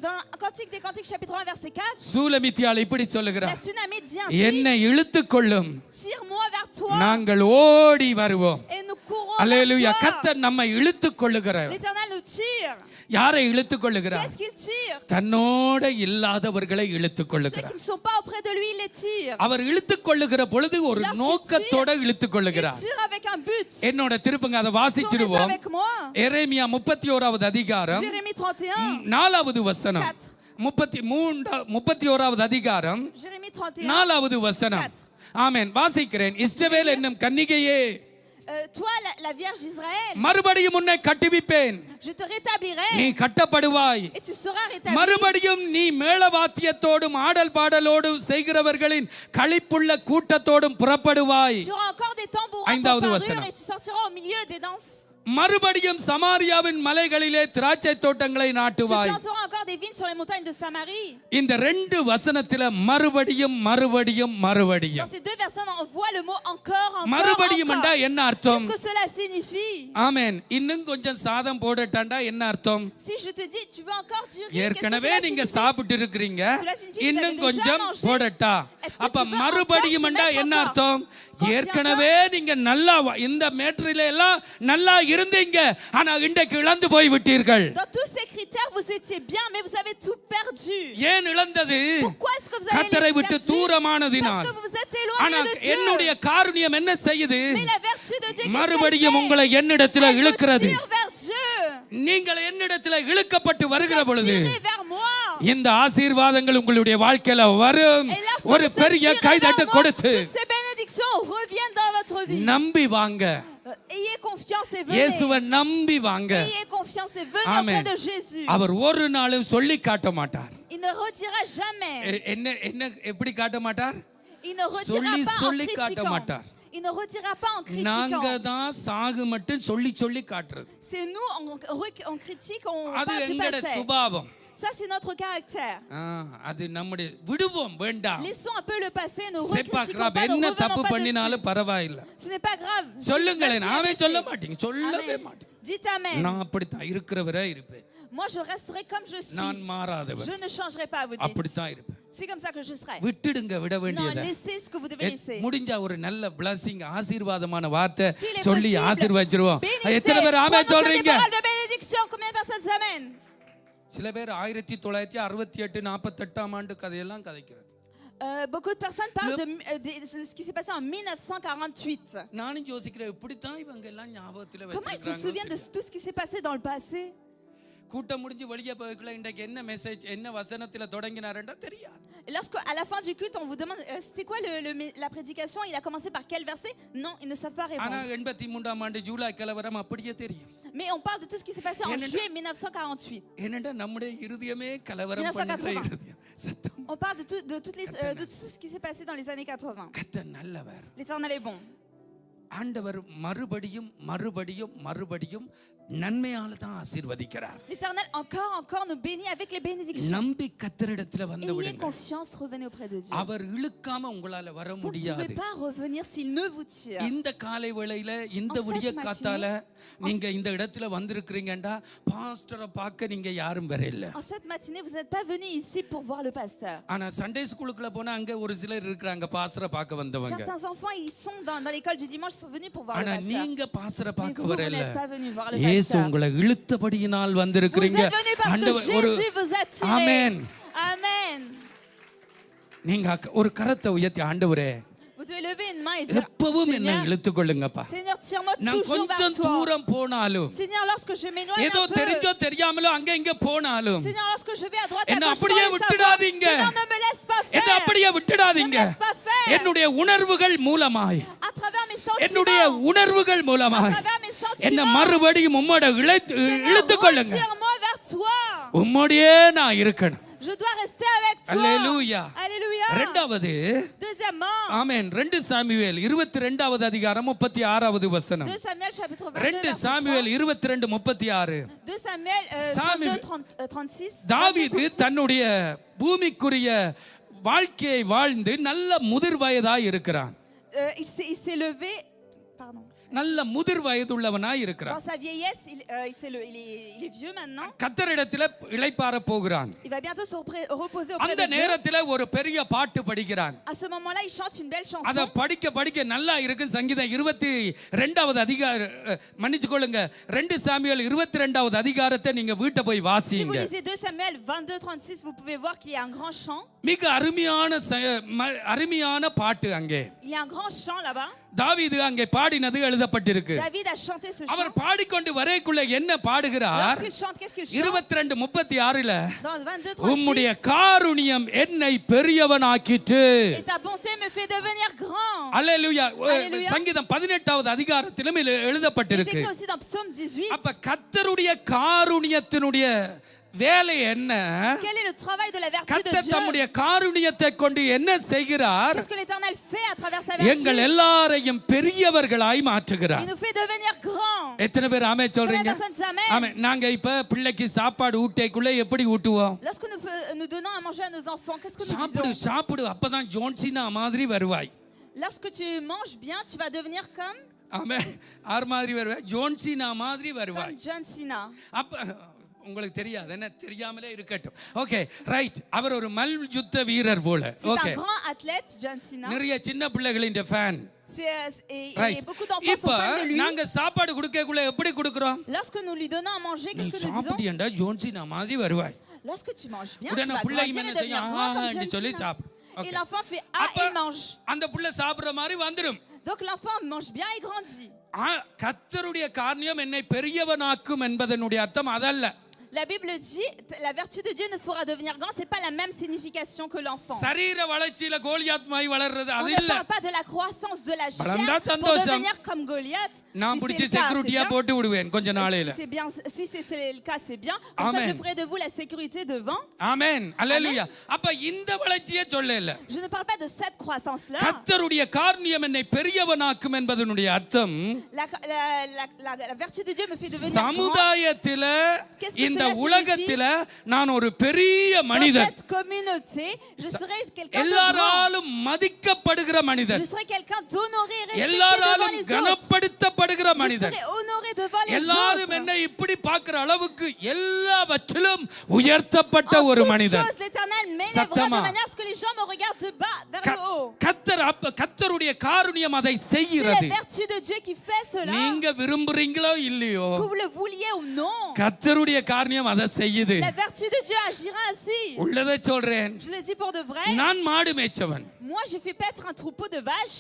Dans Cantique des Cantiques, chapitre 1, verset 4, சூலமித்தியால் இப்படி la சொல்லுகிறார், Sunamite dit ainsi, என்னை இழுத்துக் கொள்ளும், tire-moi vers toi நாங்கள் ஓடி வருவோம். et nous courons அல்லேலூயா. vers toi. கர்த்தர் நம்மை இழுத்துக் கொள்ளுகிறார். L'Éternel nous tire. யாரை இழுத்துக் கொள்ளுகிறார்? Qu'est-ce qu'il tire? தன்னோட இல்லாதவர்களை இழுத்துக் Ceux கொள்ளுகிறார். qui ne sont pas auprès de lui, il les tire. அவர் இழுத்துக் கொள்ளுகிற பொழுது ஒரு Lorsqu'il நோக்கத்தோட இழுத்துக் Il கொள்ளுகிறார். tire avec un but. என்னோட திருப்புங்க அதை Tournez வாசிச்சிருவோம். avec moi. எரேமியா 31வது அதிகாரம் Jérémie 31. 4வது வசனம். 31வது அதிகாரம் Jérémie 31. 4வது வசனம். ஆமென். வாசிக்கிறேன். இஸ்ரவேல் என்னும் கன்னிகையே, Toi, la Vierge d'Israël, மறுபடியும் உன்னை கட்டுவிப்பேன், je te rétablirai நீ கட்டப்படுவாய். et tu seras rétabli. மறுபடியும் நீ மேளவாத்தியத்தோடும் ஆடல் பாடலோடும் செய்கிறவர்களின் களிப்புள்ள கூட்டத்தோடும் புறப்படுவாய். Tu auras encore des tambourins ஐந்தாவது pour வசனம். parure et tu sortiras au milieu des danses. மறுபடியும் சமாரியாவின் மலைகளிலே திராட்சை தோட்டங்களை Tu நாட்டுவாய். planteras encore des vignes sur les montagnes de Samarie. இந்த 2 வசனத்தில மறுபடியும் மறுபடியும் Dans மறுபடியும் ces deux versets, on voit le mot encore, மறுபடியும் என்றா encore. என்ன அர்த்தம்? Qu'est-ce que cela signifie? ஆமென். இன்னும் கொஞ்சம் சாதம் போடட்டாண்டா என்ன அர்த்தம்? Si je te dis, tu veux encore du riz, qu'est-ce que ஏற்கனவே cela நீங்க signifie? சாப்பிட்டு இருக்கிறீங்க, Cela signifie que இன்னும் vous avez கொஞ்சம் déjà mangé. போடட்டா. Est-ce que அப்ப tu veux மறுபடியும் encore என்றா se என்ன mettre அர்த்தம்? encore? ஏற்கனவே நீங்க நல்லா இந்த மேட்டரில எல்லாம் நல்லா இருந்தீங்க, ஆனா இன்றைக்கு இழந்து போய் விட்டீர்கள். Dans tous ces critères, vous étiez bien, mais vous avez tout perdu. ஏன் இழந்தது? Pourquoi est-ce que vous avez கர்த்தரை விட்டு perdu? தூரமானதினால். Parce que vous êtes ஆனா éloigné de Dieu. என்னுடைய காருண்யம் என்ன செய்யுது? Mais la vertu de Dieu, qu'est-ce qu'elle மறுபடியும் fait? உங்களை என்னிடத்தில் Elle vous இழுக்கிறது. tire vers Dieu. நீங்கள் என்னிடத்தில் இழுக்கப்பட்டு வருகிற பொழுது Tirez vers moi. இந்த ஆசீர்வாதங்கள் உங்களுடைய வாழ்க்கையில வரும். Et lorsque ஒரு vous êtes பெரிய tirés கைதட்டு vers moi, கொடுத்து toutes ces bénédictions reviennent dans votre vie. நம்பி வாங்க. Ayez confiance et venez. இயேசுவை நம்பி வாங்க. Ayez confiance et venez Amen. auprès de Jésus. அவர் ஒரு நாளும் சொல்லி காட்ட மாட்டார். Il ne retirera jamais. என்ன என்ன எப்படி காட்ட மாட்டார்? Il ne retirera சொல்லி pas en சொல்லி காட்ட critiquant. மாட்டார். Il ne retirera pas en நாங்க critiquant. தான் சாகு மட்டும் சொல்லி சொல்லி காட்டுறது. C'est nous, on critique, on அது parle du எங்கட passé. சுபாவம். Ça, c'est notre caractère. அது நம்முடைய விடுவோம் வேண்டாம். Laissons un peu le passé, ne செப்பா recritiquons கிராப் pas, ne என்ன revenons தப்பு pas பண்ணினாலும் dessus. பரவாயில்லை. Ce n'est pas grave. சொல்லுங்களேன். Vas-y, ஆமே péché. சொல்ல மாட்டீங்க. சொல்லவே Amen. மாட்டீங்க. Dites Amen. நான் அப்படித்தான் இருக்கிறவரே இருப்பேன். Moi, je resterai comme je suis. நான் மாறாதவர். Je ne changerai pas, vous dites. அப்படித்தான் இருப்பேன். C'est comme ça que je serai. விட்டுடுங்க விட Non, வேண்டியதை. laissez ce que vous devez laisser. முடிஞ்சா ஒரு நல்ல blessing ஆசீர்வாதமான வார்த்தை S'il est சொல்லி possible, ஆசீர்வதிச்சிருவோம். bénissez. எத்தனை பேர் ஆமே Prononcez des சொல்றீங்க? paroles de bénédiction. Combien de personnes s'amènent? சில பேர் 1968 48ஆம் ஆண்டு கதையெல்லாம் கதைக்கிறது. Beaucoup de personnes parlent de ce qui s'est passé en 1948. நானும் யோசிக்கிறேன் இப்படித்தான் இவங்க எல்லாம் ஞாபகத்துல Comment ils se souviennent de வச்சிருக்காங்க. tout ce qui s'est passé dans le passé? கூட்டம் முடிஞ்சு வெளியே போய்க்குள்ள இன்றைக்கு என்ன மெசேஜ் என்ன வசனத்துல தொடங்கினாருன்றா தெரியாது. Et lorsqu'à la fin du culte, on vous demande c'était quoi la prédication, il a commencé par quel verset? Non, ils ne savent pas ஆனா répondre. 83ஆம் ஆண்டு ஜூலை கலவரம் அப்படியே தெரியும். Mais on parle de tout ce qui s'est passé en juillet 1948. ஏனென்றா நம்முடைய இருதயமே கலவரம் பண்ணுகிற 1980. இருதயம். சத்தம். On parle de tout ce qui s'est passé dans les années 80. கர்த்தர் நல்லவர். L'Éternel est bon. ஆண்டவர் மறுபடியும் மறுபடியும் மறுபடியும் நன்மையால தான் ஆசீர்வதிக்கிறார். L'Éternel encore nous bénit avec les bénédictions. நம்பி கர்த்தரிடத்துல வந்து Ayez விடுங்க. confiance, revenez auprès de Dieu. அவர் இழுக்காம உங்களால வர Vous ne முடியாது. pouvez pas revenir s'il ne vous tire. இந்த காலை வேளையில இந்த En விடிய cette காத்தால நீங்க இந்த இடத்துல வந்திருக்கிறீங்கடா பாஸ்டரை பார்க்க நீங்க யாரும் வரல. En cette matinée, vous n'êtes pas venus ici pour voir le pasteur. ஆனா சண்டே ஸ்கூலுக்குள்ள போனா அங்க ஒரு சிலர் இருக்காங்க பாஸ்டரை பார்க்க வந்தவங்க. Certains enfants, ils sont dans l'école du dimanche, sont venus pour voir le ஆனா pasteur. நீங்க பாஸ்டரை Mais பார்க்க vous வரல. n'êtes pas venus voir le இயேசு pasteur. உங்களை இழுத்தபடியினால் Vous வந்திருக்கிறீங்க. êtes venus parce que ஒரு Jésus vous a tiré. Amen. Amen. நீங்க ஒரு கரத்தை உயர்த்தி ஆண்டவரே Vous devez lever une main et dire எப்பவும் என்ன Seigneur, இழுத்து கொள்ளுங்கப்பா. Seigneur, tire-moi நான் toujours vers கொஞ்சம் toi. தூரம் போனாலும் Seigneur, lorsque je m'éloigne ஏதோ un peu. தெரிஞ்சோ தெரியாமலோ அங்க இங்க போனாலும் Seigneur, lorsque je vais à droite, à என்ன gauche, அப்படியே sans le savoir. விட்டுடாதீங்க. Seigneur, ne me laisse pas என்ன faire. அப்படியே விட்டுடாதீங்க. Ne me laisse pas faire. என்னுடைய உணர்வுகள் மூலமாய் À travers mes என்னுடைய sentiments. உணர்வுகள் À மூலமாய் travers mes என்ன sentiments. மறுபடியும் உம்மோட Seigneur, இழுத்து கொள்ளுங்க. retire-moi vers toi. உம்மோடையே நான் இருக்கணும். Je dois rester avec அல்லேலூயா. Alléluia. இரண்டாவது Deuxièmement, ஆமென் 2 சாமுவேல் 22வது அதிகாரம் 36வது வசனம். 2 Samuel chapitre 2 22 verset Samuel 22:36. 2 Samuel Samuel. 22 36. தாவீது தன்னுடைய பூமிக்குரிய வாழ்க்கையை வாழ்ந்து நல்ல முதிர் வயதாய் இருக்கிறான். Il s'est levé, pardon. நல்ல முதிர் வயதுள்ளவனாய் இருக்கிறான். Dans sa vieillesse, il est vieux maintenant. கர்த்தரிடத்தில் இளைப்பாற போகிறான். Il va bientôt se reposer auprès அந்த de Dieu. நேரத்தில் ஒரு பெரிய பாட்டு படிக்கிறான். À ce moment-là, il chante une belle அத chanson. படிக்க படிக்க நல்லா இருக்கு. சங்கீதம் 22வது அதிகாரம் மன்னிச்சு கொள்ளுங்க 2 சாமுவேல் 22வது அதிகாரத்தை நீங்க வீட்டை போய் Si vous வாசிங்க. lisez 2 Samuel 22 36, vous pouvez voir qu'il y a un grand chant. மிக அருமையான பாட்டு அங்கே. Il y a un grand chant là-bas. தாவீது அங்கே பாடினது எழுதப்பட்டிருக்கு. David a chanté ce chant. அவர் பாடிக்கொண்டு வரைக்குள்ள என்ன பாடுகிறார்? Lorsqu'il chante, qu'est-ce qu'il chante? 22:36ல Dans le 22 உம்முடைய 36, காருண்யம் என்னை பெரியவனாக்கிட்டு. et ta bonté me fait devenir grand. அல்லேலூயா. Alléluia. சங்கீதம் 18வது அதிகாரத்திலும் Il est எழுதப்பட்டிருக்கு. écrit aussi dans Psaume 18. அப்ப கர்த்தருடைய காருண்யத்தினுடைய வேலை என்ன? Quel est le travail de la vertu de கர்த்தர் Dieu? தம்முடைய காருண்யத்தை கொண்டு என்ன செய்கிறார்? Qu'est-ce que l'Éternel fait à travers sa vertu? எங்கள் எல்லாரையும் பெரியவர்களாய் மாற்றுகிறார். Il nous fait devenir grands. எத்தனை பேர் ஆமென் சொல்றீங்க? Combien de personnes s'amènent? ஆமென். நாங்க இப்ப பிள்ளைக்கு சாப்பாடு ஊட்டைக்குள்ள எப்படி ஊட்டுவோம்? Lorsque nous donnons à manger à nos enfants, qu'est-ce que nous சாப்பிடு disons? சாப்பிடு அப்பதான் ஜோன்சினா மாதிரி வருவாய். Lorsque tu manges bien, tu vas devenir comme ஆமென். ஆர் மாதிரி வருவாய்? ஜோன்சினா மாதிரி வருவாய். John Cena. அப்ப உங்களுக்கு தெரியாது என்ன தெரியாமலே இருக்கட்டும். Okay right. அவர் ஒரு மல்யுத்த வீரர் போல. C'est okay un grand athlète, John Cena. நிறைய சின்ன பிள்ளைகளின் ஃபேன். Et beaucoup d'enfants இப்ப sont fans de lui. நாங்க சாப்பாடு கொடுக்கக்குள்ள எப்படி கொடுக்கிறோம்? Lorsque nous lui donnons à manger, நீ qu'est-ce que nous disons? சாப்பிட்டியண்டா ஜோன்சினா மாதிரி வருவாய். Lorsque tu manges bien, tu உடனே vas பிள்ளை grandir et என்ன devenir செய்யும்? grand comme ஆன்னு John சொல்லி Cena. சாப்பிடும். Et l'enfant fait ah, அப்ப il mange. அந்த பிள்ளை சாப்பிடுற மாதிரி வந்துடும். Donc l'enfant mange bien et grandit. கர்த்தருடைய காரியம் என்னை பெரியவனாக்கும் என்பதனுடைய அர்த்தம் அதல்ல. La Bible dit, la vertu de Dieu ne fera devenir grand, c'est pas la même signification que l'enfant. சரீர வளர்ச்சியில கோலியாத் மாதிரி வளர்றது On அது ne இல்ல. parle pas de la croissance de la வளர்ந்தா chair pour சந்தோஷம். devenir comme Goliath. நான் Si பிடிச்சி c'est le cas, c'est செக்யூரிட்டியா bien. போட்டு விடுவேன் கொஞ்ச நாளையில. Si c'est le cas, c'est bien. Comme ça, Amen. je ferai de vous la sécurité devant. ஆமென். அல்லேலூயா. அப்ப இந்த வளர்ச்சியே சொல்லல. Je ne parle pas de cette croissance-là. கர்த்தருடைய காரியம் என்னை பெரியவனாக்கும் என்பதனுடைய அர்த்தம் La vertu de Dieu me fait devenir grand. சமுதாயத்தில Qu'est-ce que இந்த cela உலகத்தில நான் ஒரு பெரிய Dans மனிதன். cette communauté, je serai quelqu'un de grand. எல்லாராலும் மதிக்கப்படுகிற மனிதன். Je serai quelqu'un d'honoré et respecté devant எல்லாராலும் les autres. கனப்படுத்தப்படுகிற Je மனிதன். serai honoré devant les எல்லாரும் autres. என்னை இப்படி பார்க்கிற அளவுக்கு எல்லாவற்றிலும் உயர்த்தப்பட்ட En ஒரு toute மனிதன். chose, l'Éternel m'élèvera சத்தமா. de manière à ce que les gens me regardent de bas vers le haut. கர்த்தருடைய காருண்யம் அதை C'est செய்கிறது. la vertu de Dieu qui fait cela. நீங்க விரும்புறீங்களோ இல்லையோ Que vous le vouliez ou non, கர்த்தருடைய காரியம் அதை செய்யுது. la vertu de Dieu agira ainsi. உள்ளதை சொல்றேன். Je le dis pour de vrai. நான் மாடு மேய்ச்சவன். Moi, j'ai fait paître un troupeau de vaches.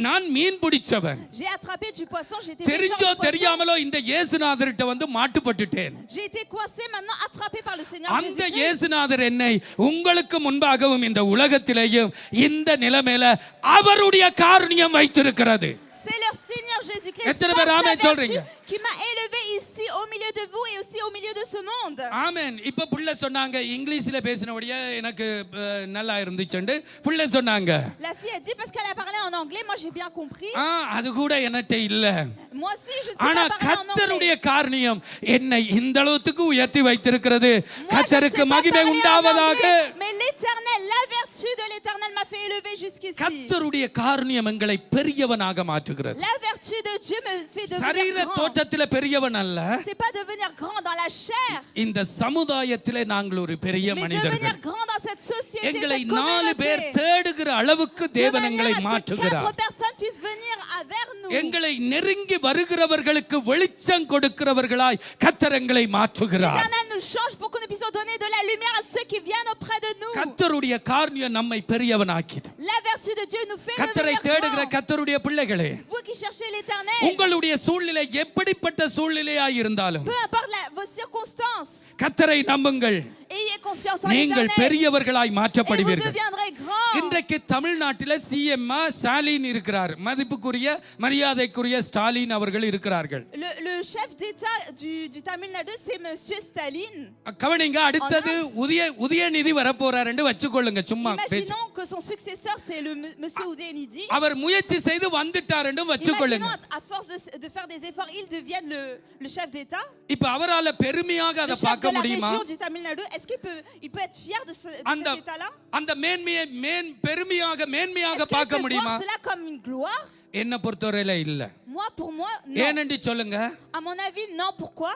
நான் மீன் பிடிச்சவன். J'ai attrapé du poisson. J'ai été தெரிஞ்சோ pêcheur de poisson. தெரியாமலோ இந்த இயேசுநாதர்கிட்ட வந்து மாட்டுப்பட்டுட்டேன். J'ai été coincé, maintenant attrapé par le Seigneur அந்த Jésus-Christ. இயேசுநாதர் என்னை உங்களுக்கு முன்பாகவும் இந்த உலகத்திலேயும் இந்த நிலைமையில அவருடைய காருண்யம் வைத்திருக்கிறது. C'est leur Seigneur Jésus-Christ எத்தனை par பேர் sa ஆமென் vertu சொல்றீங்க? qui m'a élevé ici au milieu de vous et aussi au milieu de ce monde. ஆமென். இப்ப புள்ள சொன்னாங்க இங்கிலீஷ்ல பேசினபடியே எனக்கு நல்லா இருந்துச்சுண்டு புள்ள சொன்னாங்க. La fille a dit parce qu'elle a parlé en anglais, moi j'ai bien compris. அது கூட என்னட்ட இல்ல. Moi aussi je ne sais ஆனா pas parler en கர்த்தருடைய anglais. காரியம் என்னை இந்த அளவுக்கு உயர்த்தி வைத்திருக்கிறது. Moi, je ne sais கர்த்தருக்கு pas மகிமை parler en உண்டாவதாக. anglais, mais l'Éternel, la vertu de l'Éternel m'a fait élever jusqu'ici. கர்த்தருடைய காரியம் எங்களை பெரியவனாக மாற்றுகிறது. La vertu de Dieu me fait devenir சரீர grand. தோற்றத்தில பெரியவன் அல்ல. C'est pas devenir grand dans la chair, இந்த சமுதாயத்திலே நாங்கள் ஒரு பெரிய mais மனிதர்கள். devenir grand dans cette société, எங்களை cette 4 பேர் communauté. தேடுகிற அளவுக்கு De தேவன் manière எங்களை à ce que மாற்றுகிறார். 4 personnes puissent venir vers nous. எங்களை நெருங்கி வருகிறவர்களுக்கு வெளிச்சம் கொடுக்கிறவர்களாய் கர்த்தர் எங்களை மாற்றுகிறார். L'Éternel nous change pour que nous puissions donner de la lumière à ceux qui viennent auprès de nous. கர்த்தருடைய காரியம் நம்மை பெரியவனாக்கிது. La vertu de Dieu nous fait கர்த்தரை devenir தேடுகிற grand. கர்த்தருடைய பிள்ளைகளே, Vous qui cherchez l'Éternel, உங்களுடைய சூழ்நிலை எப்படிப்பட்ட சூழ்நிலையாய் இருந்தாலும் peu importe vos circonstances, கர்த்தரை நம்புங்கள். ayez confiance en நீங்கள் l'Éternel பெரியவர்களாய் et vous மாற்றப்படுவீர்கள். deviendrez grand. இன்றைக்கு தமிழ்நாட்டில் சிஎம் ஸ்டாலின் இருக்கிறார். மதிப்புக்குரிய மரியாதைக்குரிய ஸ்டாலின் அவர்கள் இருக்கிறார்கள். Le chef d'État du Tamil Nadu, c'est Monsieur Staline. கவனிங்க, அடுத்தது உதயநிதி வரப்போறார் என்று வச்சுக்கொள்ளுங்க. சும்மா Imaginons que son successeur c'est le Monsieur Udayanidi. அவர் முயற்சி செய்து வந்துட்டார் என்று வச்சுக்கொள்ளுங்க. Imaginons à force de faire des efforts, il devienne le chef d'État. இப்ப அவரால பெருமையாக அதை பார்க்க முடியுமா? Le chef de la région du Tamil Nadu, est-ce qu'il peut être fier de cet État-là? அந்த மேன்மையாக பார்க்க முடியுமா? Voir cela comme une gloire? என்ன பொறுத்தவரையில இல்ல. Pour moi, non. ஏனென்று சொல்லுங்க. À mon avis, non. Pourquoi?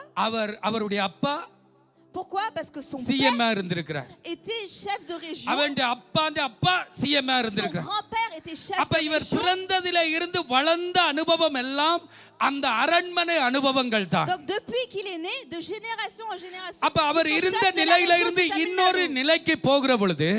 அவருடைய அப்பா Pourquoi? Parce que son CM père இருந்திருக்கிறார். était chef de région. அவருடைய அப்பா CM Son இருந்திருக்கிறார். grand-père était chef அப்ப de இவர் région. பிறந்ததிலே இருந்து வளர்ந்த அனுபவம் எல்லாம் அந்த அரண்மனை அனுபவங்கள் தான். Donc depuis qu'il est né, de génération en génération. அப்ப அவர் இருந்த நிலையில இருந்து இன்னொரு நிலைக்கு போகிற பொழுது,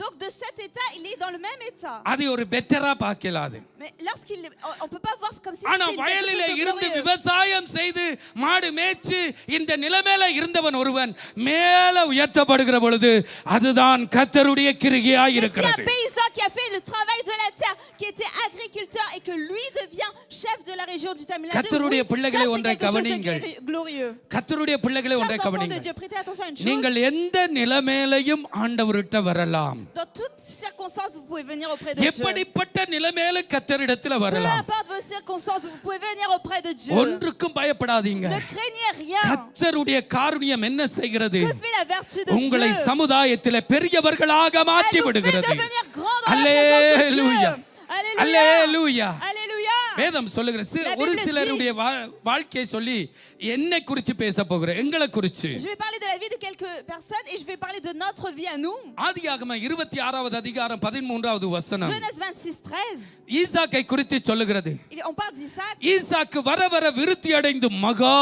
donc de cet état, il est dans le même état. அது ஒரு பெட்டரா பார்க்கலாது. Mais lorsqu'il on peut pas voir comme si ஆனா c'était வயலிலே இருந்து glorieux. விவசாயம் செய்து மாடு மேய்ச்சு இந்த நிலைமையில இருந்தவன் ஒருவன் மேல உயர்த்தப்படுகிற பொழுது அதுதான் கர்த்தருடைய கிருபையாய் C'est un இருக்கிறது. paysan qui a fait le travail de la terre, qui était agriculteur et que lui devient chef de la région du Tamil Nadu. கர்த்தருடைய பிள்ளைகளை ஒன்றை கவனியுங்கள். Glorieux. கர்த்தருடைய பிள்ளைகளை Chers ஒன்றை enfants de கவனியுங்கள். Dieu, prêtez attention à une chose. நீங்கள் எந்த நிலைமையிலையும் ஆண்டவர்கிட்ட வரலாம். Dans toutes circonstances, vous pouvez venir auprès de Dieu. எப்படிப்பட்ட நிலைமையில கர்த்தரிடத்துல Peu வரலாம். importe vos circonstances, vous pouvez venir auprès de Dieu. ஒன்றுக்கும் பயப்படாதீங்க. Ne craignez rien. கர்த்தருடைய காருண்யம் என்ன செய்கிறது? Que fait la vertu de உங்களை Dieu? சமுதாயத்திலே பெரியவர்களாக Elle மாற்றி nous fait விடுகிறது. devenir grands dans la présence de அல்லேலூயா. Dieu. Alléluia. அல்லேலூயா. Alléluia. வேதம் சொல்லுகிற ஒரு சிலருடைய வாழ்க்கையை சொல்லி என்னை குறித்து பேச போகிறேன், எங்களை குறித்து. Je vais parler de la vie de quelques personnes et je vais parler de notre vie à nous. ஆதியாகமம் 26வது அதிகாரம் 13வது வசனம் Genèse 26:13. ஈசாக்கை குறித்து சொல்லுகிறது. On parle d'Isaac. ஈசாக்கு வர வர விருத்தி அடைந்து மகா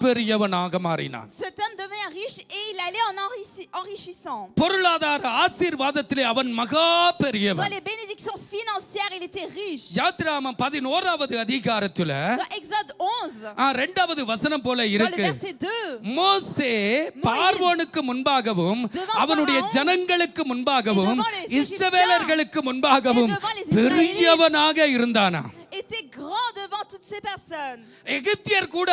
பெரியவனாக மாறினான். Cet homme devint riche et il allait en enrichissant. பொருளாதார ஆசீர்வாதத்திலே அவன் மகா Dans பெரியவன். les bénédictions financières, il était riche. யாத்திராகமம் 11வது அதிகாரத்துல Dans Exode 11, 2வது வசனம் போல dans le இருக்கு. verset 2, மோசே பார்வோனுக்கு முன்பாகவும் அவனுடைய ஜனங்களுக்கு முன்பாகவும் இஸ்ரவேலர்களுக்கு முன்பாகவும் பெரியவனாக இருந்தானா. était grand devant toutes ces personnes. எகிப்தியர் கூட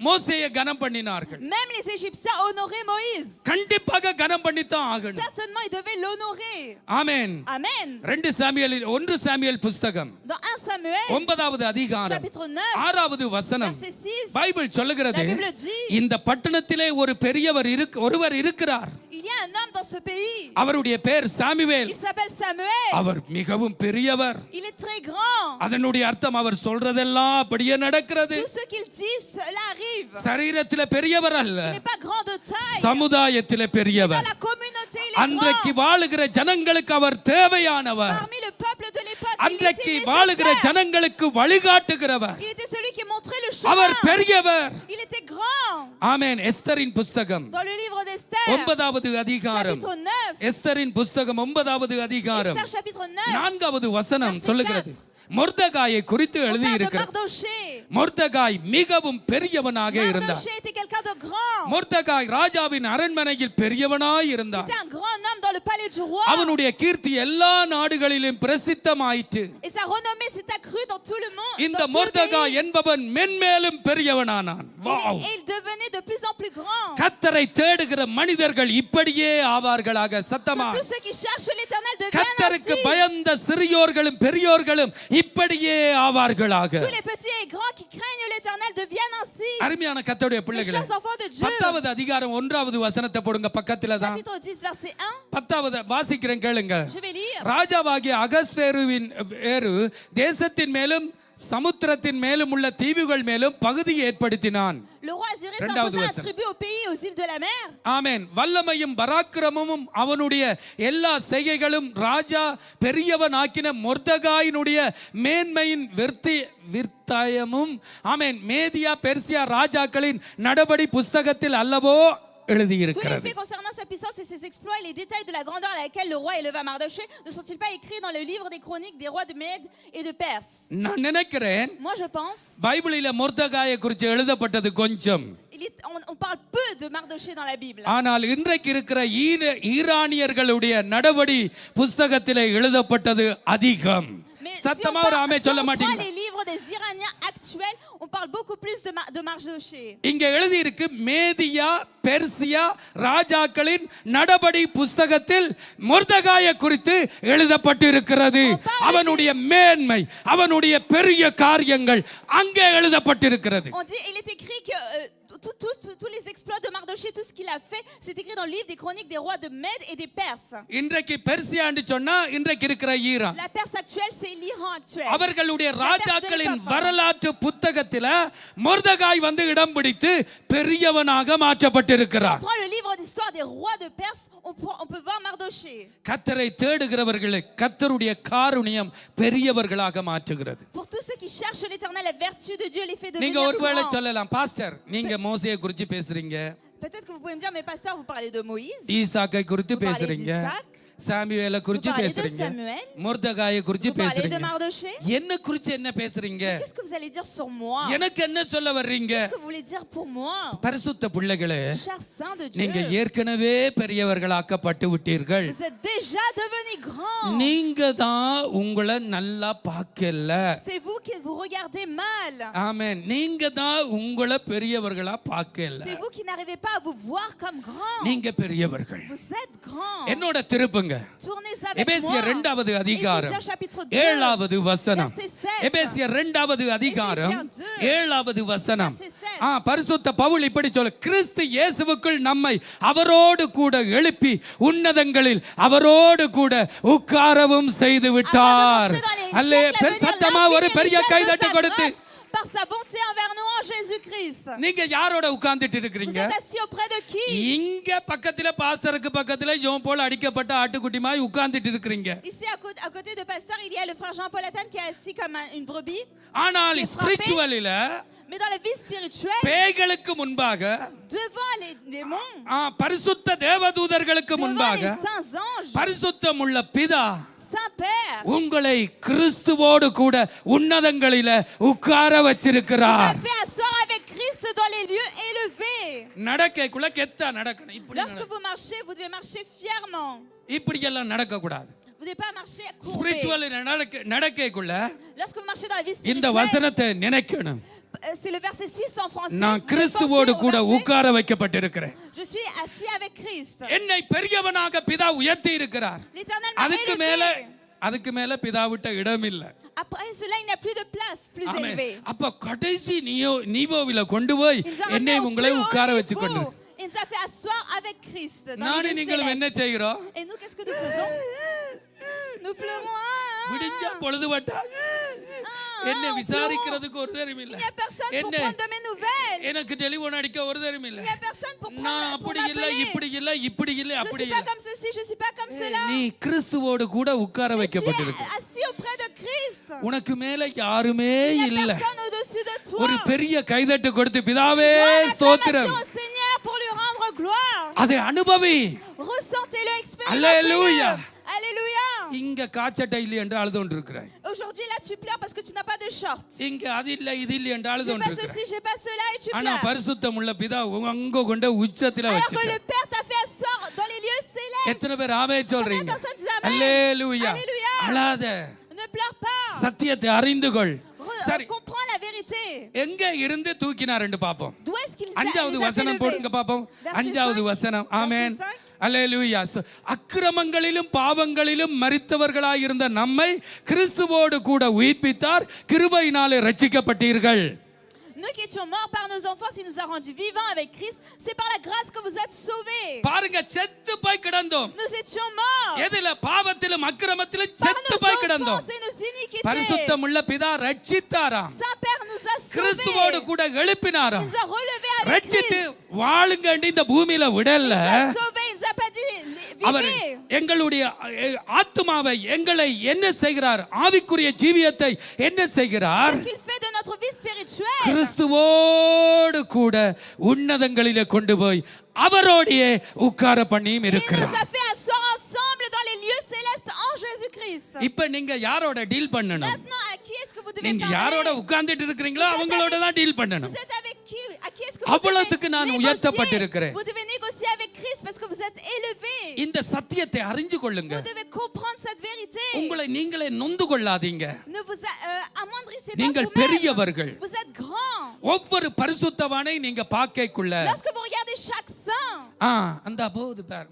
மோசேயை கனம் பண்ணினார்கள். Même les Égyptiens honoraient Moïse. கண்டிப்பாக கனம் பண்ணித்தான் ஆகணும். Certainement, ils devaient l'honorer. ஆமென். Amen. 1 சாமுவேல் புத்தகம் Dans 1 Samuel, 9வது அதிகாரம் chapitre 9, 6வது வசனம் verset 6, பைபிள் சொல்லுகிறது, la Bible dit, இந்த பட்டணத்திலே ஒரு பெரியவர் ஒருவர் இருக்கிறார். il y a un homme dans ce pays. அவருடைய பேர் சாமுவேல். Il s'appelle Samuel. அவர் மிகவும் பெரியவர். Il est très grand. அதனுடைய அர்த்தம் அவர் சொல்றதெல்லாம் அப்படியே நடக்கிறது. Tout ce qu'il dit, cela arrive. சரீரத்திலே பெரியவர் அல்ல, Il n'est pas grand de taille. சமுதாயத்திலே Dans பெரியவர். la communauté, il est அன்றைக்கு grand. வாழுகிற ஜனங்களுக்கு அவர் தேவையானவர். Parmi le peuple de l'époque, il அன்றைக்கு était வாழுகிற nécessaire. ஜனங்களுக்கு வழிகாட்டுகிறவர். Il était celui qui montrait le அவர் chemin. பெரியவர். Il était grand. ஆமென். எஸ்தரின் புத்தகம் Dans le livre d'Esther, 9வது அதிகாரம், chapitre 9, எஸ்தரின் புத்தகம் 9வது அதிகாரம் Esther chapitre 9, 4வது வசனம் verset சொல்லுகிறது, மொர்தெகாயை குறித்து on எழுதி parle de இருக்கிறது. Mardoché. மொர்தெகாய் மிகவும் பெரியவனாக இருந்தார். Mardoché était quelqu'un de grand. மொர்தெகாய் ராஜாவின் அரண்மனையில் பெரியவனாய் இருந்தார். C'était un grand homme dans le palais du roi. அவனுடைய கீர்த்தி எல்லா நாடுகளிலும் பிரசித்தமாயிற்று. Et sa renommée s'est accrue dans tout le monde. இந்த Dans tout le மொர்தெகாய் pays. என்பவன் மென்மேலும் பெரியவனானான். Wow. Et il devenait de plus en plus grand. கர்த்தரை தேடுகிற மனிதர்கள் இப்படியே ஆவார்களாக. சத்தமா. Tous ceux qui cherchent l'Éternel deviennent கர்த்தருக்கு ainsi. பயந்த சிறியோர்களும் பெரியோர்களும் இப்படியே ஆவார்களாக. Tous les petits et grands qui craignent l'Éternel deviennent ainsi. அருமையான கர்த்தருடைய Les பிள்ளைகளே, chers enfants de Dieu. 10வது அதிகாரம் 1வது வசனத்தை போடுங்க பக்கத்துல தான். Chapitre 10, verset 1. 10வது வாசிக்கிறேன் கேளுங்க. Je vais lire. ராஜாவாகிய அகஸ்வேருவின் வேறு தேசத்தின் மேலும் சமுத்திரத்தின் மேலும் உள்ள தீவுகள் மேலும் பகுதி ஏற்படுத்தினான். Le roi Azuré இரண்டாவது s'imposa un வசனம். tribut au pays et aux îles de la mer. ஆமென். வல்லமையும் பராக்கிரமமும் அவனுடைய எல்லா செய்கைகளும் ராஜா பெரியவனாக்கின மொர்தெகாயினுடைய மேன்மையின் விர்த்தாயமும் ஆமென் மேதியா பெர்சியா ராஜாக்களின் நடபடி புஸ்தகத்தில் அல்லவோ Tous les எழுதியிருக்கிறது. faits concernant sa puissance et ses exploits et les détails de la grandeur à laquelle le roi éleva Mardochée ne sont-ils pas écrits dans le livre des chroniques des rois de Mède et de Perse? நான் நினைக்கிறேன் Moi, je pense, பைபிளில மொர்தகாயை குறித்து எழுதப்பட்டது கொஞ்சம். on parle peu de Mardochée dans la Bible. ஆனால் இன்றைக்கு இருக்கிற ஈரானியர்களுடைய நடவடி புஸ்தகத்திலே எழுதப்பட்டது அதிகம். Mais si on, சத்தமா ஒரு ஆமே si சொல்ல on prend மாட்டீங்களா? les livres des Iraniens actuels, on parle beaucoup plus de Mardochée. இங்க எழுதி இருக்கு மேதியா பெர்சியா ராஜாக்களின் நடபடி புஸ்தகத்தில் மொர்தகாயை குறித்து எழுதப்பட்டிருக்கிறது. அவனுடைய மேன்மை அவனுடைய பெரிய காரியங்கள் அங்கே எழுதப்பட்டிருக்கிறது. On dit, il est écrit que tous les exploits de Mardochée, tout ce qu'il a fait, c'est écrit dans le livre des chroniques des rois de Mède et des Perses. இன்றைக்கு பெர்சியான்னு சொன்னா இன்றைக்கு இருக்கிற Iran. La Perse actuelle, c'est l'Iran actuel. அவர்களுடைய ராஜாக்களின் வரலாற்று புத்தகத்தில மொர்தகாய் வந்து இடம் பிடித்து பெரியவனாக மாற்றப்பட்டிருக்கிறார். On prend le livre d'histoire des rois de Perse, on peut voir Mardochée. கர்த்தரை தேடுகிறவர்களை கர்த்தருடைய காருண்யம் பெரியவர்களாக மாற்றுகிறது. Pour tous ceux qui cherchent l'Éternel, la vertu de Dieu les fait devenir நீங்க ஒருவேளை grands. சொல்லலாம் பாஸ்டர் நீங்க மோசேயை குறித்து பேசுறீங்க, Peut-être que vous pouvez me dire, mais pasteur, vous parlez de Moïse, ஈசாக்கை குறித்து Vous parlez பேசுறீங்க, d'Isaac. சாமுவேலை குறித்து Vous parlez de பேசுறீங்க, Samuel. மொர்தகாயை குறித்து vous parlez de பேசுறீங்க. Mardochée. என்ன குறித்து என்ன பேசுறீங்க? Qu'est-ce que vous allez dire sur moi? எனக்கு என்ன சொல்ல வர்றீங்க? Qu'est-ce que vous voulez dire pour moi? பரிசுத்த பிள்ளைகளே, Chers saints de Dieu, நீங்க ஏற்கனவே பெரியவர்களாக்கப்பட்டு விட்டீர்கள். vous êtes déjà devenus grands. நீங்க தான் உங்களை நல்லா பார்க்கல. C'est vous qui vous regardez mal. ஆமென். நீங்க தான் உங்களை பெரியவர்களா பார்க்கல. C'est vous qui n'arrivez pas à vous voir comme grands. நீங்க பெரியவர்கள். Vous êtes grands. என்னோட திருப்புங்க Tournez avec moi. எபேசியர் 2வது அதிகாரம் Éphésiens chapitre 2. 7வது வசனம். Verset 7. எபேசியர் 2வது அதிகாரம் Éphésiens 2. 7வது வசனம். Verset 7. பரிசுத்த பவுல் இப்படி சொல்ல, கிறிஸ்து இயேசுவுக்குள் நம்மை அவரோடு கூட எழுப்பி உன்னதங்களில் அவரோடு கூட உட்காரவும் செய்து விட்டார். அல்லே சத்தமா ஒரு பெரிய கைதட்டு கொடுத்து par sa bonté envers nous en Jésus-Christ. நீங்க யாரோட உட்கார்ந்துட்டு Vous இருக்கீங்க? êtes assis auprès de qui? இங்க பக்கத்துல பாஸ்டருக்கு பக்கத்துல ஜோன் போல அடிக்கப்பட்ட ஆட்டுக்குட்டி மாதிரி உட்கார்ந்துட்டு இருக்கீங்க. Ici à côté de pasteur, il y a le frère Jean-Paul Athan qui est assis comme une brebis. ஆனால் ஸ்பிரிச்சுவலில Mais dans la vie spirituelle, பேய்களுக்கு முன்பாக devant les démons, பரிசுத்த தேவதூதர்களுக்கு devant முன்பாக les saints anges, பரிசுத்தமுள்ள பிதா Saint-Père, உங்களை கிறிஸ்துவோடு கூட உன்னதங்களில உட்கார வச்சிருக்கிறார். vous fait asseoir avec Christ dans les lieux élevés. நடக்கைக்குள்ள கெத்தா நடக்கணும். இப்படி Lorsque vous marchez, vous devez marcher fièrement. இப்படி எல்லாம் நடக்க கூடாது. Vous ne devez pas marcher courbé. Spiritual நடக்கைக்குள்ள Lorsque vous marchez dans la vie இந்த spirituelle, வசனத்தை நினைக்கணும். c'est le verset 6 en français. நான் Vous devez கிறிஸ்துவோடு penser au கூட verset, உட்கார வைக்கப்பட்டிருக்கிறேன். Je suis assis avec Christ. என்னை பெரியவனாக பிதா உயர்த்தி இருக்கிறார். L'Éternel m'a அதுக்கு மேல élevé. பிதா விட்ட இடம் இல்ல. Après cela, il n'y a plus de place plus amen. élevée. அப்ப கடைசி நீவோவில கொண்டு போய் Il nous a என்னை ramenés au உங்களை plus haut உட்கார niveau. வச்சு கொண்டு. Il nous a fait asseoir avec Christ dans les நானும் lieux நீங்களும் என்ன célestes. செய்கிறோம்? Et nous, qu'est-ce que nous faisons? Nous pleurons. விடிஞ்சா பொழுதுபட்டா என்ன விசாரிக்கிறதுக்கு ஒரு தரம் Il இல்ல. n'y a personne pour என்ன prendre de mes nouvelles. எனக்கு டெலிபோன் அடிக்க ஒரு தரம் இல்ல. Il n'y a personne pour நான் prendre pour அப்படி இல்ல m'appeler. இப்படி இல்ல இப்படி இல்ல Je அப்படி suis இல்ல. pas comme ceci, je suis pas comme cela. நீ கிறிஸ்துவோடு கூட உட்கார Tu வைக்கப்பட்டிருக்க. es assis auprès de Christ. உனக்கு மேல யாருமே Il n'y a இல்ல. personne au-dessus de toi. ஒரு பெரிய கைதட்டு கொடுத்து பிதாவே Acclamation ஸ்தோத்திரம். au Seigneur pour lui rendre gloire. அதை அனுபவி. Ressentez-le, Alléluia. expérimentez-le. Alléluia. இங்க காச்சட்டை இல்லை என்று அழுது கொண்டிருக்கிறாய். Aujourd'hui là tu pleures parce que tu n'as pas de short. இங்க அது இல்ல இது இல்ல என்று அழுது J'ai pas கொண்டிருக்கிறாய். ceci, j'ai pas cela et tu ஆனா pleures. பரிசுத்தம் உள்ள பிதா அங்க கொண்டு உச்சத்துல Alors que வச்சிட்டார். le Père t'a fait asseoir dans les lieux célestes. எத்தனை பேர் ஆமே சொல்றீங்க? Combien de personnes disent amen? அல்லேலூயா. Alléluia. அழாத. Ne pleure pas. சத்தியத்தை அறிந்து கொள். சரி, Comprends la vérité. எங்க இருந்து தூக்கினார்னு பாப்போம். D'où est-ce qu'il அஞ்சாவது les a fait வசனம் lever? போடுங்க பாப்போம். Verset அஞ்சாவது 5. வசனம். ஆமென். Verset 5. அல்லேலூயா. அக்கிரமங்களிலும் பாவங்களிலும் மரித்தவர்களாயிருந்த நம்மை கிறிஸ்துவோடு கூட உயிர்ப்பித்தார். கிருபையினாலே ரட்சிக்கப்பட்டீர்கள். Nous qui étions morts par nos offenses, il nous a rendus vivants avec Christ. C'est par la grâce que vous êtes sauvés. பாருங்க, செத்து போய் கிடந்தோம். Nous étions morts எதில? பாவத்திலும் அக்கிரமத்திலும் par செத்து nos போய் கிடந்தோம். offenses et nos iniquités. பரிசுத்தமுள்ள பிதா ரட்சித்தாராம். Saint-Père nous a கிறிஸ்துவோடு sauvés. கூட எழுப்பினாராம். Il nous a relevés avec ரட்சித்து Christ. வாழுங்கன்னு இந்த பூமியில விடல. Il nous a sauvés. Il nous a pas dit our vivez. எங்களுடைய ஆத்துமாவை எங்களை என்ன செய்கிறார்? ஆவிக்குரிய ஜீவியத்தை என்ன செய்கிறார்? Qu'est-ce qu'il fait de notre vie spirituelle? கிறிஸ்துவோடு கூட உன்னதங்களிலே கொண்டு போய் அவரோடையே உட்கார பண்ணியும் Il nous இருக்கிறார். a fait asseoir ensemble dans les lieux célestes en Jésus-Christ. இப்ப நீங்க யாரோட டீல் பண்ணணும்? Maintenant, à qui est-ce que vous devez நீங்க parler? யாரோட உட்கார்ந்துட்டு இருக்கிறீங்களோ அவங்களோட தான் டீல் பண்ணணும். Vous êtes avec qui? À qui est-ce que vous அவ்வளவுக்கு நான் devez உயர்த்தப்பட்டிருக்கிறேன். négocier? Vous devez négocier avec Christ parce que vous êtes élevé. இந்த சத்தியத்தை அறிஞ்சு கொள்ளுங்க. Vous devez comprendre cette vérité. உங்களை நீங்களே நொந்து கொள்ளாதீங்க. Ne vous amoindrissez pas நீங்கள் vous-même. பெரியவர்கள். Vous êtes grand. ஒவ்வொரு பரிசுத்தவானை நீங்க பார்க்கக்குள்ள Lorsque vous regardez chaque saint, அந்த போது பார்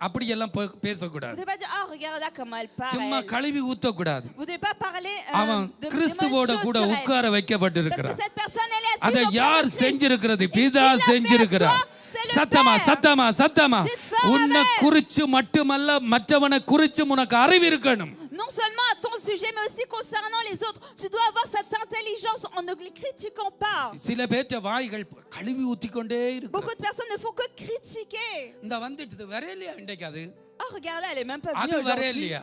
அப்படி எல்லாம் பேசக்கூடாது. vous devez pas dire ah regarde là comment elle parle. சும்மா கழுவி ஊத்த கூடாது. Vous devez pas parler அவன் de கிறிஸ்துவோட mauvaises கூட choses sur elle. உட்கார Parce que வைக்கப்பட்டிருக்கிறார். cette personne elle est அதை assise auprès யார் de Christ. செஞ்சிருக்கிறது? Et பிதா qui l'a fait செஞ்சிருக்கிறார். asseoir? C'est le சத்தமா Père. சத்தமா சத்தமா Dites fort, உன்னை amen. குறிச்சு மட்டுமல்ல மற்றவனை குறிச்சு உனக்கு அறிவு இருக்கணும். Non seulement à ton sujet, mais aussi concernant les autres. Tu dois avoir cette intelligence en ne les critiquant pas. சில பேற்ற வாய்கள் கழுவி ஊத்திக்கொண்டே இருக்கு. Beaucoup de personnes ne font que critiquer. இந்த வந்துட்டு வரையிலையா இன்றைக்கு அது? Oh, regardez, elle est même pas அது venue aujourd'hui. வரையிலையா?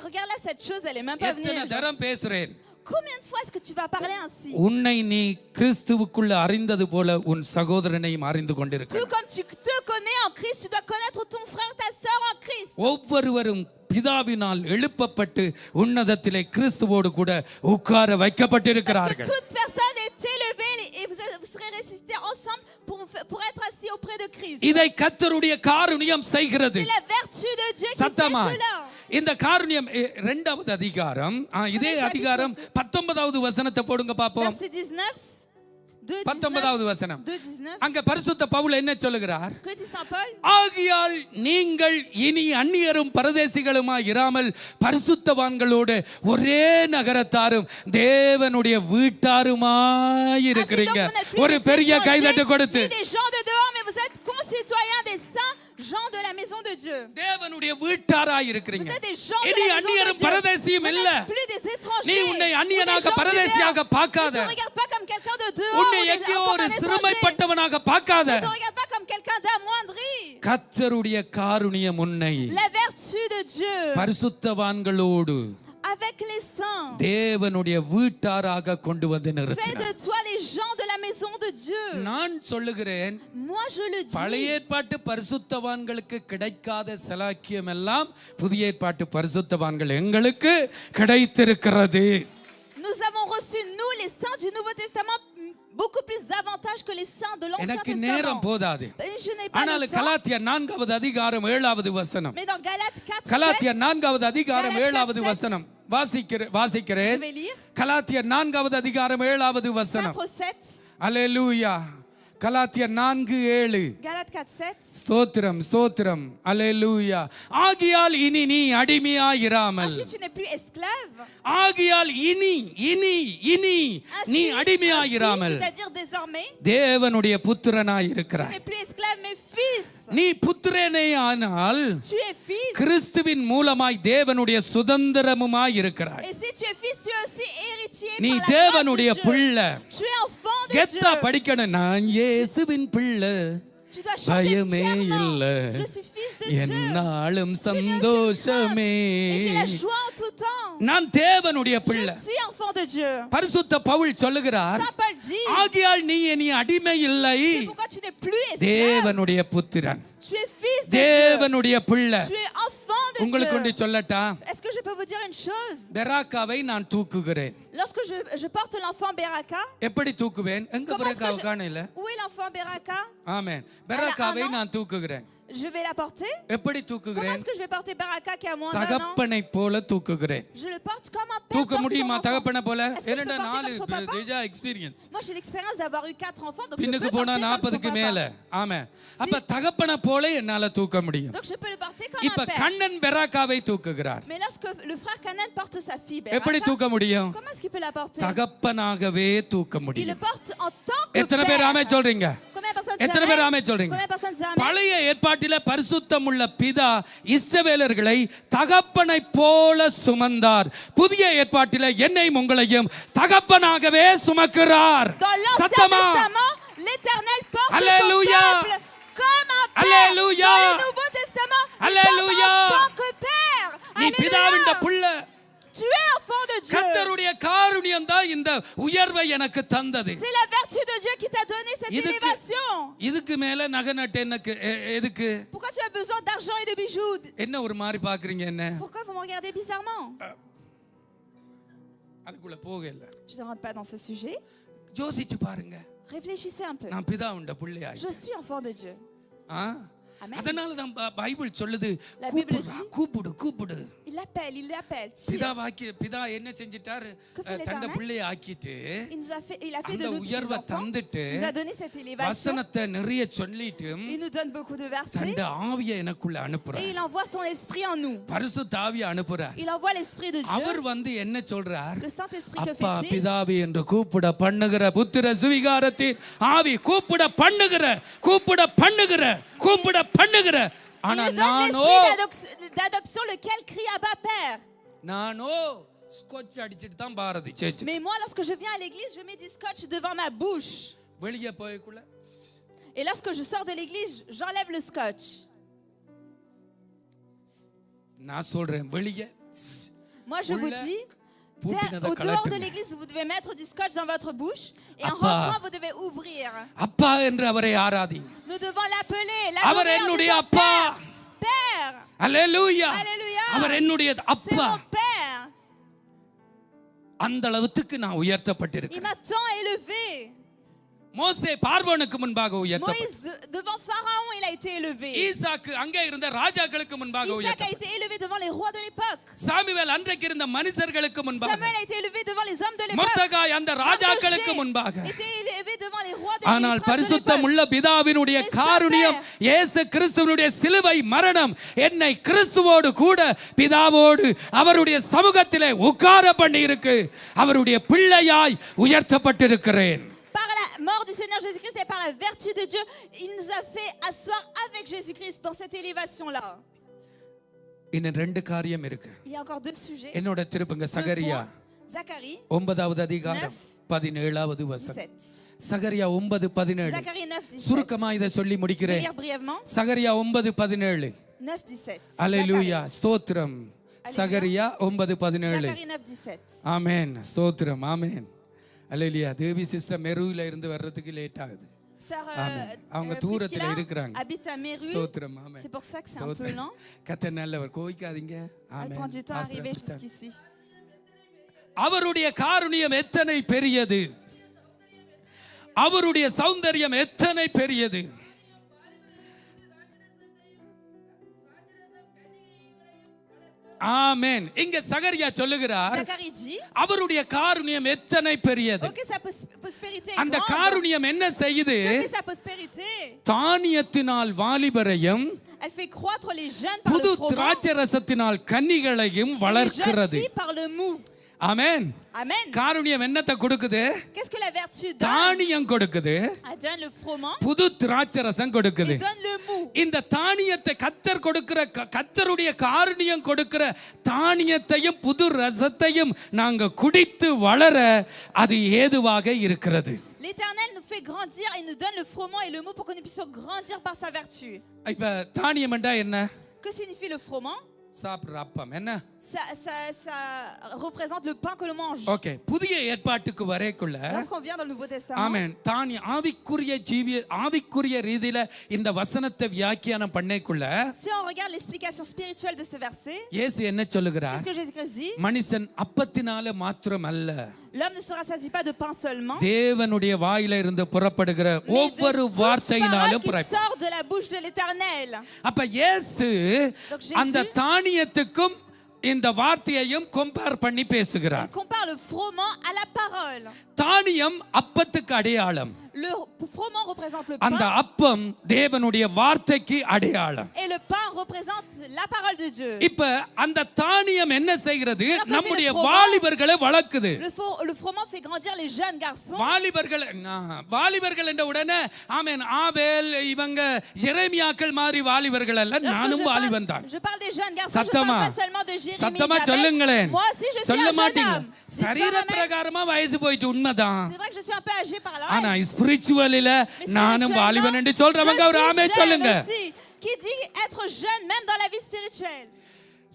Regarde là cette chose, elle est même pas venue. எத்தனை aujourd'hui. தரம் பேசுறேன்? Combien de fois est-ce que tu vas parler ainsi? உன்னை நீ கிறிஸ்துவுக்குள்ள அறிந்தது போல உன் சகோதரனையும் அறிந்து Tout கொண்டிருக்க. comme tu te connais en Christ, tu dois connaître ton frère, ta sœur en Christ. ஒவ்வொருவரும் பிதாவினால் எழுப்பப்பட்டு உன்னதத்திலே கிறிஸ்துவோடு கூட உட்கார Parce que வைக்கப்பட்டிருக்கிறார்கள். toute personne est élevée et vous serez ressuscités ensemble pour être assis auprès de Christ. இதை கர்த்தருடைய காருண்யம் செய்கிறது. C'est la vertu de Dieu qui fait சத்தமா cela. இந்த காருண்யம் இரண்டாவது அதிகாரம் இதே அதிகாரம் 19வது வசனத்தை போடுங்க பாப்போம். Verset 19. 19வது வசனம். 2:19. அங்க பரிசுத்த பவுல் என்ன சொல்லுகிறார்? Que dit Saint Paul? ஆகியால் நீங்கள் இனி அந்நியரும் பரதேசிகளுமாய் இராமல் பரிசுத்தவான்களோடு ஒரே நகரத்தாரும் தேவனுடைய வீட்டாருமாய் இருக்கிறீங்க. ஒரு பெரிய கைதட்டு கொடுத்து Ni des gens de dehors, mais vous êtes concitoyens des saints gens de la maison de Dieu. தேவனுடைய வீட்டாராய் Vous இருக்கிறீங்க. êtes des gens de இனி la maison de அந்நியரும் Dieu. பரதேசியும் Vous இல்ல. n'êtes plus des étrangers. நீ உன்னை Ou des அந்நியனாக gens du பரதேசியாக dehors. பார்க்காத. Ne te regarde pas comme quelqu'un de dehors. உன்னை ou எங்கேயோ comme ஒரு un étranger. சிறுமைப்பட்டவனாக பார்க்காத. Ne te regarde pas comme quelqu'un d'amoindri. கர்த்தருடைய காருண்யம் உன்னை La vertu de Dieu பரிசுத்தவான்களோடு avec les saints தேவனுடைய வீட்டாராக கொண்டு வந்து fait நிறுத்தினார். de toi les gens de la maison de Dieu. நான் சொல்லுகிறேன், Moi je le dis. பழைய ஏற்பாட்டு பரிசுத்தவான்களுக்கு கிடைக்காத சலாக்கியம் எல்லாம் புதிய ஏற்பாட்டு பரிசுத்தவான்கள் எங்களுக்கு கிடைத்திருக்கிறது. Nous avons reçu, nous les saints du Nouveau Testament, beaucoup plus d'avantages que les saints de l'Ancien எனக்கு Testament. நேரம் போதாது. Je n'ai pas ஆனால் le temps. கலாத்தியர் 4வது அதிகாரம் 7வது வசனம். Mais dans Galates 4, 7, கலாத்தியர் 4வது அதிகாரம் Galates 7வது 4, வசனம் je வாசிக்கிறேன். vais lire. கலாத்தியர் 4வது அதிகாரம் 7வது வசனம். 4, 7. அல்லேலூயா. கலாத்தியர் 4:7. Galates 4, 7. ஸ்தோத்திரம் ஸ்தோத்திரம். அல்லேலூயா. ஆகியால் இனி நீ அடிமையாயிராமல். Ainsi tu n'es plus esclave. ஆகியால் இனி இனி இனி நீ அடிமையாயிராமல் C'est-à-dire désormais, தேவனுடைய புத்திரனாய் tu இருக்கிறாய். n'es plus esclave mais fils. நீ புத்திரனே ஆனால் Tu es fils. கிறிஸ்துவின் மூலமாய் தேவனுடைய சுதந்திரமுமாய் இருக்கிறாய். Et si tu es fils, tu es aussi héritier நீ par la grâce தேவனுடைய de Dieu. பிள்ளை. Tu es enfant de கெத்தா Dieu. படிக்கணும். நான் இயேசுவின் பிள்ளை, Tu dois chanter பயமே fièrement. இல்ல, Je suis fils de Dieu. என்னாலும் Je n'ai aucune சந்தோஷமே. crainte. Et j'ai la joie en tout temps. நான் தேவனுடைய பிள்ளை. Je suis enfant de Dieu. பரிசுத்த பவுல் சொல்லுகிறார், Saint Paul dit, ஆகியால் நீ இனி அடிமை இல்லை, c'est pourquoi tu n'es plus esclave. தேவனுடைய புத்திரன், Tu es fils de Dieu. தேவனுடைய பிள்ளை. Tu es enfant de உங்களுக்கு ஒன்று Dieu. சொல்லட்டா? Est-ce que je peux vous dire une chose? பெராக்காவை நான் தூக்குகிறேன். Lorsque je porte l'enfant Beraka, எப்படி தூக்குவேன்? எங்க comment est-ce பெராக்காவை que காணல? où est l'enfant Beraka? Amen. பெராக்காவை un an. நான் தூக்குகிறேன். Je vais la porter. எப்படி Comment தூக்குகிறேன்? est-ce que je vais porter Beraka qui a moins d'un an? தகப்பனை போல தூக்குகிறேன். Je le porte comme un père தூக்க porte son முடியுமா enfant. தகப்பனை போல? Est-ce que je peux என்னடா porter 4 comme son papa? déjà experience. Moi j'ai l'expérience d'avoir eu 4 enfants, donc je peux பின்னுக்கு le போனா porter comme son 40க்கு மேல. papa. ஆமென். அப்ப தகப்பனை போல என்னால தூக்க முடியும். Donc je peux le porter comme இப்ப un père. Kannan பெராக்காவை தூக்குகிறார். Mais lorsque le frère Canaan porte sa fille எப்படி Beraka, தூக்க முடியும்? comment est-ce qu'il peut la porter? தகப்பனாகவே தூக்க Il le முடியும். porte en tant que எத்தனை பேர் ஆமே père. சொல்றீங்க? Combien de personnes எத்தனை பேர் ஆமே disent சொல்றீங்க? Combien de personnes disent Amen? பழைய ஏற்பாட்டில பரிசுத்தமுள்ள பிதா இஸ்ரவேலர்களை தகப்பனை போல சுமந்தார். புதிய ஏற்பாட்டில என்னையும் உங்களையும் தகப்பனாகவே சுமக்கிறார். Dans l'Ancien சத்தமா Testament, l'Éternel porte Alléluia. son peuple comme un père. Alléluia. Dans le Nouveau Testament, il Alléluia. porte en tant que père. நீ பிதாவின் Alléluia. புள்ள. tu es enfant de Dieu. கர்த்தருடைய காருண்யம் தான் இந்த உயர்வை எனக்கு தந்தது. C'est la vertu de Dieu qui t'a donné cette élévation. இதுக்கு மேல நகை நட்டு எனக்கு எதுக்கு? Pourquoi tu as besoin d'argent et de bijoux? என்ன ஒரு மாதிரி பாக்குறீங்க என்ன? Pourquoi vous me regardez bizarrement? அதுக்குள்ள போக இல்ல. Je ne rentre pas dans ce sujet. யோசிச்சு பாருங்க. Réfléchissez un peu. நான் பிதாவுண்ட பிள்ளையாய். Je suis enfant de Dieu. Amen. அதனால தான் பைபிள் சொல்லுது La Bible கூப்பிடு கூப்பிடு. Il l'appelle. பிதா என்ன செஞ்சிட்டாரு? Que fait தன்னை l'Éternel? பிள்ளையை ஆக்கிட்டு Il a fait de அந்த nous உயர்வை des enfants. தந்துட்டு Il nous a donné cette élévation. வசனத்தை நிறைய சொல்லிட்டு Il nous donne beaucoup de versets. தன்னுடைய ஆவியை எனக்குள்ள Et அனுப்புறார். il envoie son esprit en nous. பரிசுத்த ஆவியை அனுப்புறார். Il envoie l'esprit de Dieu. அவர் வந்து என்ன சொல்றார்? Le Saint-Esprit que அப்பா fait-il? பிதாவே என்று கூப்பிட பண்ணுகிற புத்திர சுவிகாரத்தின் ஆவி கூப்பிட பண்ணுகிற Il ஆனா nous donne நானோ l'esprit d'adoption, lequel crie Abba Père. நானோ ஸ்காட்ச் அடிச்சிட்டு தான் Bharathi சேச்சு. Mais moi, lorsque je viens à l'église, je mets du scotch devant ma bouche. வெளியே போய்க்குள்ள Et lorsque je sors de l'église, j'enlève le scotch. நான் சொல்றேன் வெளியே. Moi, je vous dis, au dehors de l'église, vous devez mettre du scotch dans votre bouche. Et en rentrant, vous devez ouvrir. அப்பா என்று அவரை ஆராதிங்க. Nous devons l'appeler. அவர் என்னுடைய அப்பா. Père. அல்லேலூயா. Alléluia. அவர் என்னுடைய C'est அப்பா. mon Père. அந்த அளவுக்கு நான் Il உயர்த்தப்பட்டிருக்கிறேன். m'a tant élevé. மோசே பார்வோனுக்கு முன்பாக உயர்த்தப்பட்டார். Moïse, devant Pharaon, il a été élevé. ஈசாக்கு அங்கே இருந்த ராஜாக்களுக்கு முன்பாக Isaac a உயர்த்தப்பட்டார். été élevé devant les rois de l'époque. Samuel அன்றைக்கு இருந்த மனுஷர்களுக்கு முன்பாக. Samuel a été élevé devant les hommes de l'époque. மொர்தெகாய் அந்த ராஜாக்களுக்கு முன்பாக. A été élevé devant les rois de ஆனால் l'époque. பரிசுத்தம் உள்ள பிதாவினுடைய காருண்யம் இயேசு கிறிஸ்துவினுடைய சிலுவை மரணம் என்னை கிறிஸ்துவோடு கூட பிதாவோடு அவருடைய சமூகத்திலே உட்கார பண்ணி இருக்கு. அவருடைய பிள்ளையாய் உயர்த்தப்பட்டிருக்கிறேன். Par la mort du Seigneur Jésus-Christ et par la vertu de Dieu, il nous a fait asseoir avec Jésus-Christ dans cette élévation-là. இன்னும் ரெண்டு காரியம் இருக்கு. Il y a encore deux sujets. என்னோட திருப்புங்க சகரியா Zacharie 9வது அதிகாரம் 17வது வசனம். 17. சகரியா 9:17. Zacharie 9:17. சுருக்கமா இதை சொல்லி Je vais முடிக்கிறேன். lire brièvement. சகரியா 9:17. 9:17. அல்லேலூயா ஸ்தோத்திரம். சகரியா 9:17. Zacharie 9:17. ஆமென் ஸ்தோத்திரம் ஆமென். அல்லேலூயா. தேவி சிஸ்டர் மெருவில இருந்து வர்றதுக்கு லேட் ஆகுது. Sœur, அவங்க தூரத்துல இருக்கிறாங்க. habite à Meru. ஸ்தோத்திரம் ஆமென். C'est pour ça que c'est un peu lent. கர்த்தர் நல்லவர் கோவிக்காதீங்க. Elle ஆமென். prend du temps à arriver jusqu'ici. அவருடைய காருண்யம் எத்தனை பெரியது. அவருடைய சௌந்தரியம் எத்தனை பெரியது. ஆமென். இங்க சகரியா சொல்லுகிறார் Zacharie dit, அவருடைய காருண்யம் எத்தனை பெரியது. OK, sa prospérité est அந்த grande. காருண்யம் என்ன செய்யுது? Que fait sa prospérité? தானியத்தினால் வாலிபரையும் Elle fait croître les jeunes par புது le froment, திராட்சை ரசத்தினால் கன்னிகளையும் les jeunes வளர்க்கிறது. filles par le mou. ஆமென். Amen. காருண்யம் என்னத்தை கொடுக்குது? Qu'est-ce que la vertu donne? தானியம் கொடுக்குது. Elle donne le froment புது திராட்சை ரசம் கொடுக்குது. et donne le mou. இந்த தானியத்தை கர்த்தர் கொடுக்கிற கர்த்தருடைய காருண்யம் கொடுக்கிற தானியத்தையும் புது ரசத்தையும் நாங்க குடித்து வளர அது ஏதுவாக இருக்கிறது. L'Éternel nous fait grandir et nous donne le froment et le mou pour que nous puissions grandir par sa vertu. இப்ப தானியம் என்றா என்ன? Que signifie le froment? சாப்பிடுற அப்பம் என்ன? Ça représente le pain que l'on mange. Okay. புதிய ஏற்பாட்டுக்கு வரேக்குள்ள Lorsqu'on vient dans le Nouveau Testament, ஆமென் தானியம் ஆவிக்குரிய ரீதியில இந்த வசனத்தை வியாக்கியானம் பண்ணேக்குள்ள si on regarde l'explication spirituelle de ce verset, இயேசு என்ன சொல்லுகிறார்? qu'est-ce que Jésus-Christ dit? மனுஷன் அப்பத்தினால மாத்திரம் அல்ல L'homme ne se rassasie pas de pain seulement, தேவனுடைய வாயில இருந்து புறப்படுகிற mais de ஒவ்வொரு toute வார்த்தையினாலும் parole qui sort de la bouche de l'Éternel. அப்ப இயேசு Donc Jésus, அந்த தானியத்துக்கும் இந்த வார்த்தையையும் கம்பேர் பண்ணி பேசுகிறார். il compare le froment à la parole. தானியம் அப்பத்துக்கு அடையாளம். Le froment représente le அந்த pain அப்பம் தேவனுடைய வார்த்தைக்கு அடையாளம். et le pain représente la parole de Dieu. இப்ப அந்த தானியம் என்ன செய்கிறது? Alors que நம்முடைய fait le வாலிபர்களை வளர்க்குது. Le froment fait grandir les jeunes garçons. வாலிபர்கள் என்ற உடனே ஆமென் ஆபேல் இவங்க எரேமியாக்கள் மாதிரி வாலிபர்கள் அல்ல. நானும் வாலிபன் தான். Je parle des jeunes garçons. சத்தமா Je parle pas seulement de Jérémie. சத்தமா d'Abel. சொல்லுங்களேன். Moi aussi je suis சொல்ல un jeune மாட்டீங்க. homme. சரீர பிரகாரமா வயசு போயிட்டு உண்மைதான். C'est vrai que je suis un peu âgé par ஆனா l'âge. ஸ்பிரிச்சுவலில நானும் வாலிபன் என்று சொல்றவங்க ஒரு ஆமே சொல்லுங்க. Qui dit être jeune même dans la vie spirituelle?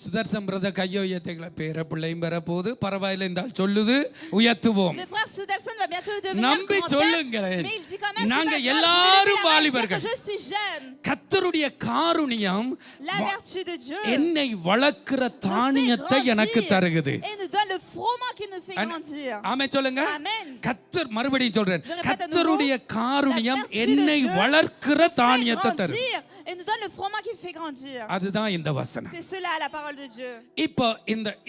Sudarshan brother கையோ உயர்த்திகளை பேர பிள்ளையும் பெற போது பரவாயில்லை இந்த ஆள் சொல்லுது உயர்த்துவோம் Le frère Suderson va bientôt devenir நம்பி grand-père, சொல்லுங்களேன் mais il dit quand même, நாங்க c'est pas grave, எல்லாரும் je vais lever la main et dire வாலிபர்கள் que je suis jeune. கர்த்தருடைய காருணியம் La vertu de Dieu என்னை வளர்க்கிற nous fait தானியத்தை எனக்கு grandir தருகுது et nous donne le froment qui nous fait grandir. ஆமே சொல்லுங்க Amen. கர்த்தர் மறுபடியும் சொல்றேன் Je répète à கர்த்தருடைய nouveau, காருணியம் la vertu de என்னை Dieu வளர்க்கிற Fait தானியத்தை தரும் grandir et nous donne le froment qui fait grandir. அதுதான் இந்த வசனம் C'est cela la parole de Dieu. இப்போ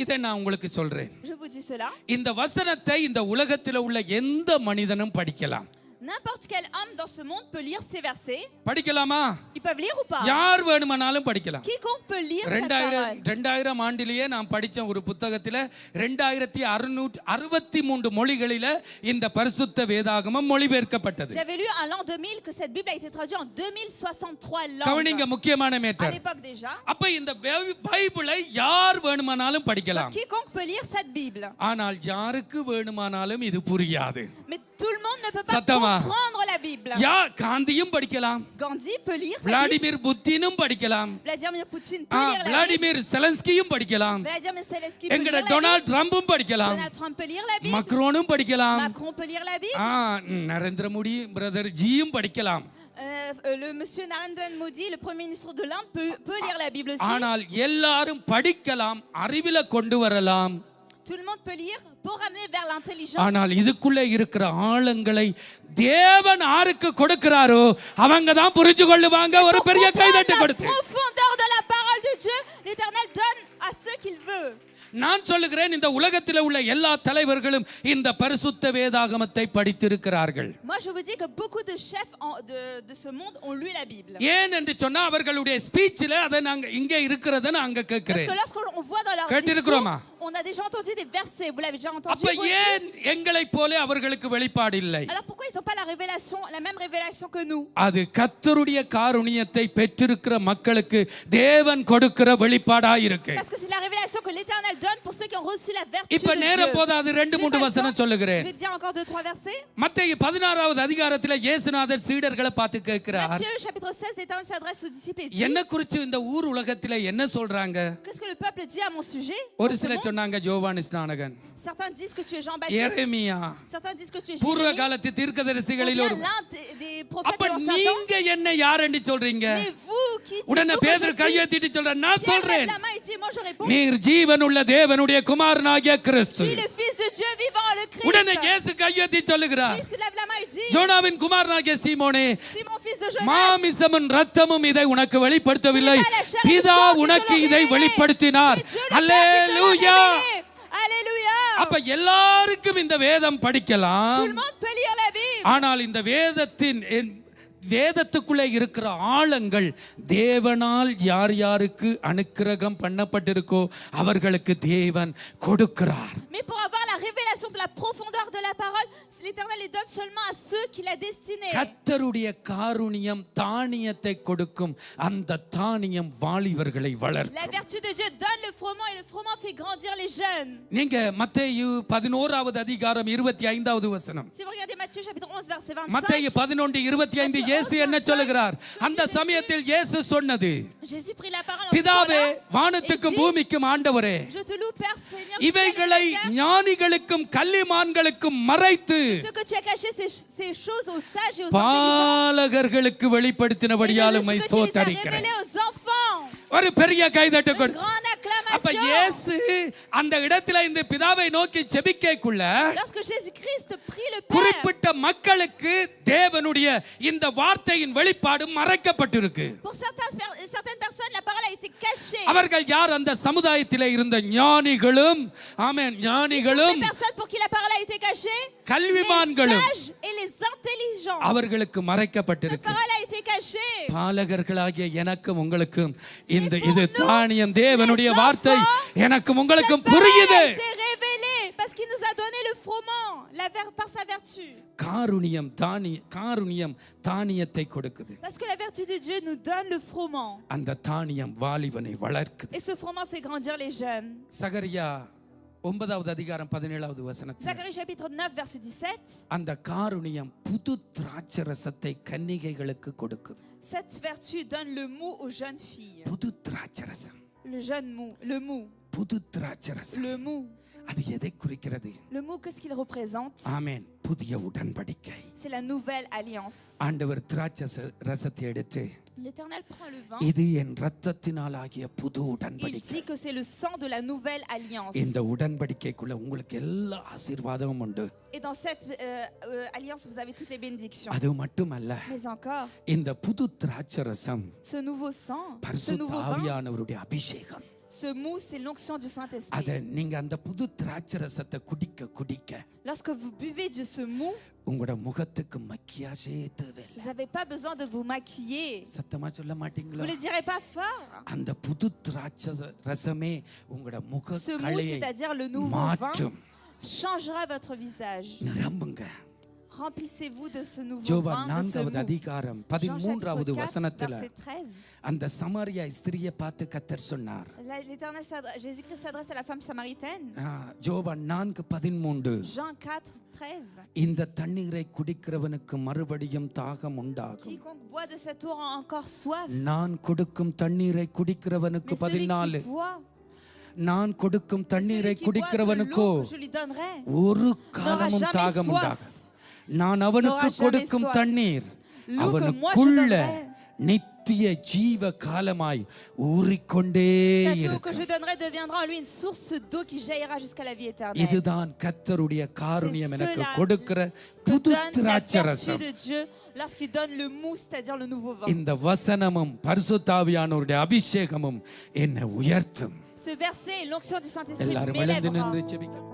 இதை நான் உங்களுக்கு சொல்றேன் Je vous dis cela. இந்த வசனத்தை இந்த உலகத்தில் உள்ள எந்த மனிதனும் படிக்கலாம் N'importe quel homme dans ce monde peut lire ces versets. படிக்கலாமா Ils peuvent lire ou pas? யார் வேணுமானாலும் படிக்கலாம் Quiconque peut lire cette parole. 2000 ஆண்டிலேயே நான் படிச்ச ஒரு புத்தகத்தில் 2663 மொழிகளில இந்த பரிசுத்த வேதாகமம் மொழிபெயர்க்கப்பட்டது J'avais lu en l'an 2000 que cette Bible a été traduite en 2063 langues. கவனிங்க முக்கியமான À மேட்டர் l'époque déjà. அப்ப இந்த பைபிளை யார் வேணுமானாலும் படிக்கலாம் Quiconque peut lire cette Bible. ஆனால் யாருக்கு வேணுமானாலும் இது புரியாது Mais tout le monde ne peut pas சத்தமா. comprendre la Bible. காந்தியும் படிக்கலாம் Gandhi peut lire la Bible. Vladimir புத்தினும் படிக்கலாம் Vladimir Poutine peut lire la Bible. Vladimir செலன்ஸ்கியும் படிக்கலாம் Vladimir Zelensky peut lire எங்கட la Bible. டொனால்ட் ட்ரம்பும் படிக்கலாம் Donald Trump peut lire la Bible. மக்ரோனும் படிக்கலாம் Macron peut lire la Bible. Narendra Modi brother ஜியும் படிக்கலாம் Le monsieur Narendra Modi, le premier ministre de l'Inde, peut lire la Bible aussi. ஆனால் எல்லாரும் படிக்கலாம் அறிவில கொண்டு வரலாம் Tout le monde peut lire pour ramener vers l'intelligence. ஆனால் இதுக்குள்ள இருக்கிற ஆழங்களை தேவன் யாருக்கு கொடுக்கிறாரோ அவங்க தான் புரிஞ்சு கொள்ளுவாங்க ஒரு பெரிய கைதட்டு La கொடுத்து profondeur de la parole de Dieu, l'Éternel donne à ceux qu'il veut. நான் சொல்லுகிறேன் இந்த உலகத்தில் உள்ள எல்லா தலைவர்களும் இந்த பரிசுத்த வேதாகமத்தை படித்திருக்கிறார்கள் Moi, je vous dis que beaucoup de chefs de ce monde ont lu la Bible. ஏன் என்று சொன்னா அவர்களுடைய ஸ்பீச்ல அதை நாங்க இங்க இருக்கிறத நான் அங்க Parce கேட்கிறேன் que lorsqu'on voit dans leur கேட்டிருக்கிறோமா discours, on a déjà entendu des versets. Vous l'avez déjà entendu? அப்ப vous aussi? ஏன் எங்களைப் போல அவர்களுக்கு வெளிப்பாடு இல்லை Alors pourquoi ils n'ont pas la même révélation que nous? அது கர்த்தருடைய காருணியத்தை பெற்றிருக்கிற மக்களுக்கு தேவன் கொடுக்கிற வெளிப்பாடா இருக்கு Parce que c'est la révélation que l'Éternel donne pour ceux qui ont reçu la vertu இப்ப de நேரம் Dieu. போதாது 2-3 வசனம் Je சொல்லுகிறேன் vais te dire encore 2-3 versets. மத்தேயு 16வது அதிகாரத்துல இயேசுநாதர் சீடர்களை பார்த்து கேட்கிறார் Matthieu chapitre 16, l'Éternel s'adresse aux disciples et dit: என்ன குறித்து இந்த ஊர் உலகத்துல என்ன சொல்றாங்க Qu'est-ce que le peuple dit à mon sujet? ஒரு En ce சிலர் monde? சொன்னாங்க யோவான் ஸ்நானகன் Certains disent que tu es Jean-Baptiste. எரேமியா Certains disent que tu es பூர்வ Jérémie. காலத்து Ou தீர்க்கதரிசிகளில் bien ஒரு l'un des prophètes அப்ப de l'ancien temps. நீங்க என்ன யாருன்னு சொல்றீங்க Mais vous qui dites உடனே que je பேதுரு suis, கையெத்திட்டு சொல்ற நான் Pierre lève சொல்றேன் la main et dit: Moi je réponds, நீர் ஜீவனுள்ள தேவனுடைய குமாரனாகிய tu கிறிஸ்து es le fils de Dieu vivant, le Christ. உடனே இயேசு கையெத்தி சொல்லுகிறார் Christ lève la main et dit: ஜோனாவின் குமாரனாகிய சீமோனே Simon fils de Jonas, மாமிசமும் ரத்தமும் இதை உனக்கு வெளிப்படுத்தவில்லை பிதா உனக்கு இதை வெளிப்படுத்தினார் அல்லேலூயா Alléluia. அப்ப எல்லாருக்கும் இந்த வேதம் Tout படிக்கலாம் le monde peut lire la Bible. ஆனால் இந்த வேதத்துக்குள்ளே இருக்கிற ஆழங்கள் தேவனால் யார் யாருக்கு அனுக்கிரகம் பண்ணப்பட்டிருக்கோ அவர்களுக்கு தேவன் கொடுக்கிறார் Mais pour avoir la révélation de la profondeur de la parole, l'Éternel les donne seulement à ceux qu'il a destinés. கர்த்தருடைய காருணியம் தானியத்தை கொடுக்கும் அந்த தானியம் வாலிபர்களை La வளர்க்கும் vertu de Dieu donne le froment et le froment fait grandir les jeunes. நீங்க மத்தேயு 11வது அதிகாரம் 25வது வசனம் Si vous regardez Matthieu chapitre 11 verset 25, மத்தேயு 11:25 இயேசு என்ன சொல்லுகிறார் அந்த சமயத்தில் இயேசு சொன்னது Jésus prit la parole en பிதாவே ce moment-là வானத்துக்கும் et dit: பூமிக்கும் ஆண்டவரே Je te loue Père Seigneur, இவைகளை ஞானிகளுக்கும் கல்லிமான்களுக்கும் மறைத்து ce que tu as caché ces choses aux sages et aux intelligents, பாலகர்களுக்கு et de வெளிப்படுத்தினபடியால் ce உம்மை que tu les as ஸ்தோத்தரிக்கிறேன் révélés aux enfants. ஒரு பெரிய கைதட்டு Une கொடு grande அப்ப acclamation. இயேசு அந்த இடத்துல இந்த பிதாவை நோக்கி ஜெபிக்கக்குள்ள Lorsque Jésus-Christ prie le Père, குறிப்பிட்ட மக்களுக்கு தேவனுடைய இந்த வார்த்தையின் வெளிப்பாடு மறைக்கப்பட்டிருக்கு pour certaines personnes, la parole a été cachée. அவர்கள் யார் அந்த சமுதாயத்திலே இருந்த ஞானிகளும் ஆமென் Ces ஞானிகளும் personnes pour qui la parole a été cachée, les கல்விமான்களும் sages et les intelligents. அவர்களுக்கு La மறைக்கப்பட்டிருக்கு parole a été cachée. பாலகர்களாகிய எனக்கும் உங்களுக்கும் இது தானியம் தேவனுடைய வார்த்தை எனக்கும் உங்களுக்கும் Cette parole புரியுது a été révélée parce qu'il nous a donné le froment par sa vertu. காருணியம் தானியத்தை கொடுக்குது Parce que la vertu de Dieu nous donne le froment. அந்த தானியம் வாலிபனை வளர்க்குது Et ce froment fait grandir les jeunes. சகரியா 9வது அதிகாரம் 17வது வசனத்தில் Zacharie chapitre 9 verset 17. அந்த காருணியம் புது திராட்சரசத்தை கன்னிகைகளுக்கு கொடுக்குது Cette vertu donne le mou aux jeunes filles. புது திராட்சரசம் Le jeune mou, le mou, புது திராட்சரசம். le mou. அது எதை குறிக்கிறது? Le mou, qu'est-ce qu'il représente? ஆமென். புதிய உடன்படிக்கை. C'est la nouvelle alliance. ஆண்டவர் திராட்சை ரசத்தை எடுத்து L'Éternel prend le vin. இது என் இரத்தத்தினால் ஆகிய புது Il உடன்படிக்கை. dit que c'est le sang de la nouvelle alliance. இந்த உடன்படிக்கைக்குள்ள உங்களுக்கு எல்லா ஆசீர்வாதமும் உண்டு. Et dans cette alliance, vous avez toutes les bénédictions. அது மட்டுமல்ல, Mais encore, இந்த புது திராட்சை ரசம் ce nouveau sang, ce பரிசுத்த nouveau vin, ஆவியானவருடைய அபிஷேகம். ce mou, c'est l'onction du அத Saint-Esprit. நீங்க அந்த புது திராட்சை ரசத்தை குடிக்க குடிக்க Lorsque vous buvez de ce mou, உங்களோட முகத்துக்கு மக்கியாஜே தேவையில்லை. vous n'avez pas besoin de vous maquiller. சத்தமா சொல்ல Vous மாட்டீங்களா? ne le direz pas fort. அந்த புது திராட்சை ரசமே உங்களோட முக Ce mou, கலையை c'est-à-dire le nouveau vin, மாற்றும். changera votre visage. நிரம்புங்க. Remplissez-vous de ce nouveau யோவான் vin, de ce 4வது mou. அதிகாரம் Jean 13வது chapitre 4, வசனத்துல verset 13. அந்த சமாரியா ஸ்திரியை பார்த்து கர்த்தர் சொன்னார். L'Éternel Jésus-Christ s'adresse à la femme samaritaine. யோவான் 4:13 Jean 4:13. இந்த தண்ணீரை குடிக்கிறவனுக்கு மறுபடியும் தாகம் உண்டாகும். Quiconque boit de cette eau a encore soif. நான் கொடுக்கும் தண்ணீரை குடிக்கிறவனுக்கு Mais celui 14 qui boit, நான் கொடுக்கும் தண்ணீரை celui qui boit de குடிக்கிறவனுக்கோ l'eau que je lui donnerai, ஒரு n'aura காலமும் jamais தாகம் soif. உண்டாகும். நான் அவனுக்கு N'aura கொடுக்கும் jamais soif. தண்ணீர் L'eau que moi je அவனுக்குள்ள donnerai, நித்திய ஜீவ காலமாய் ஊறிக்கொண்டே cette eau que இருக்கும். je donnerai deviendra en lui une source d'eau qui jaillira jusqu'à la vie éternelle. இதுதான் கர்த்தருடைய காருண்யம் C'est எனக்கு cela கொடுக்கிற Que புது donne la திராட்சை vertu ரசம். de Dieu lorsqu'il donne le mou, c'est-à-dire le nouveau vin. இந்த வசனமும் பரிசுத்தாவியானவருடைய அபிஷேகமும் என்னை உயர்த்தும். Ce verset et l'onction du Saint-Esprit எல்லாரும் எழுந்து m'élèvera. நின்று ஜெபிக்கலாம்.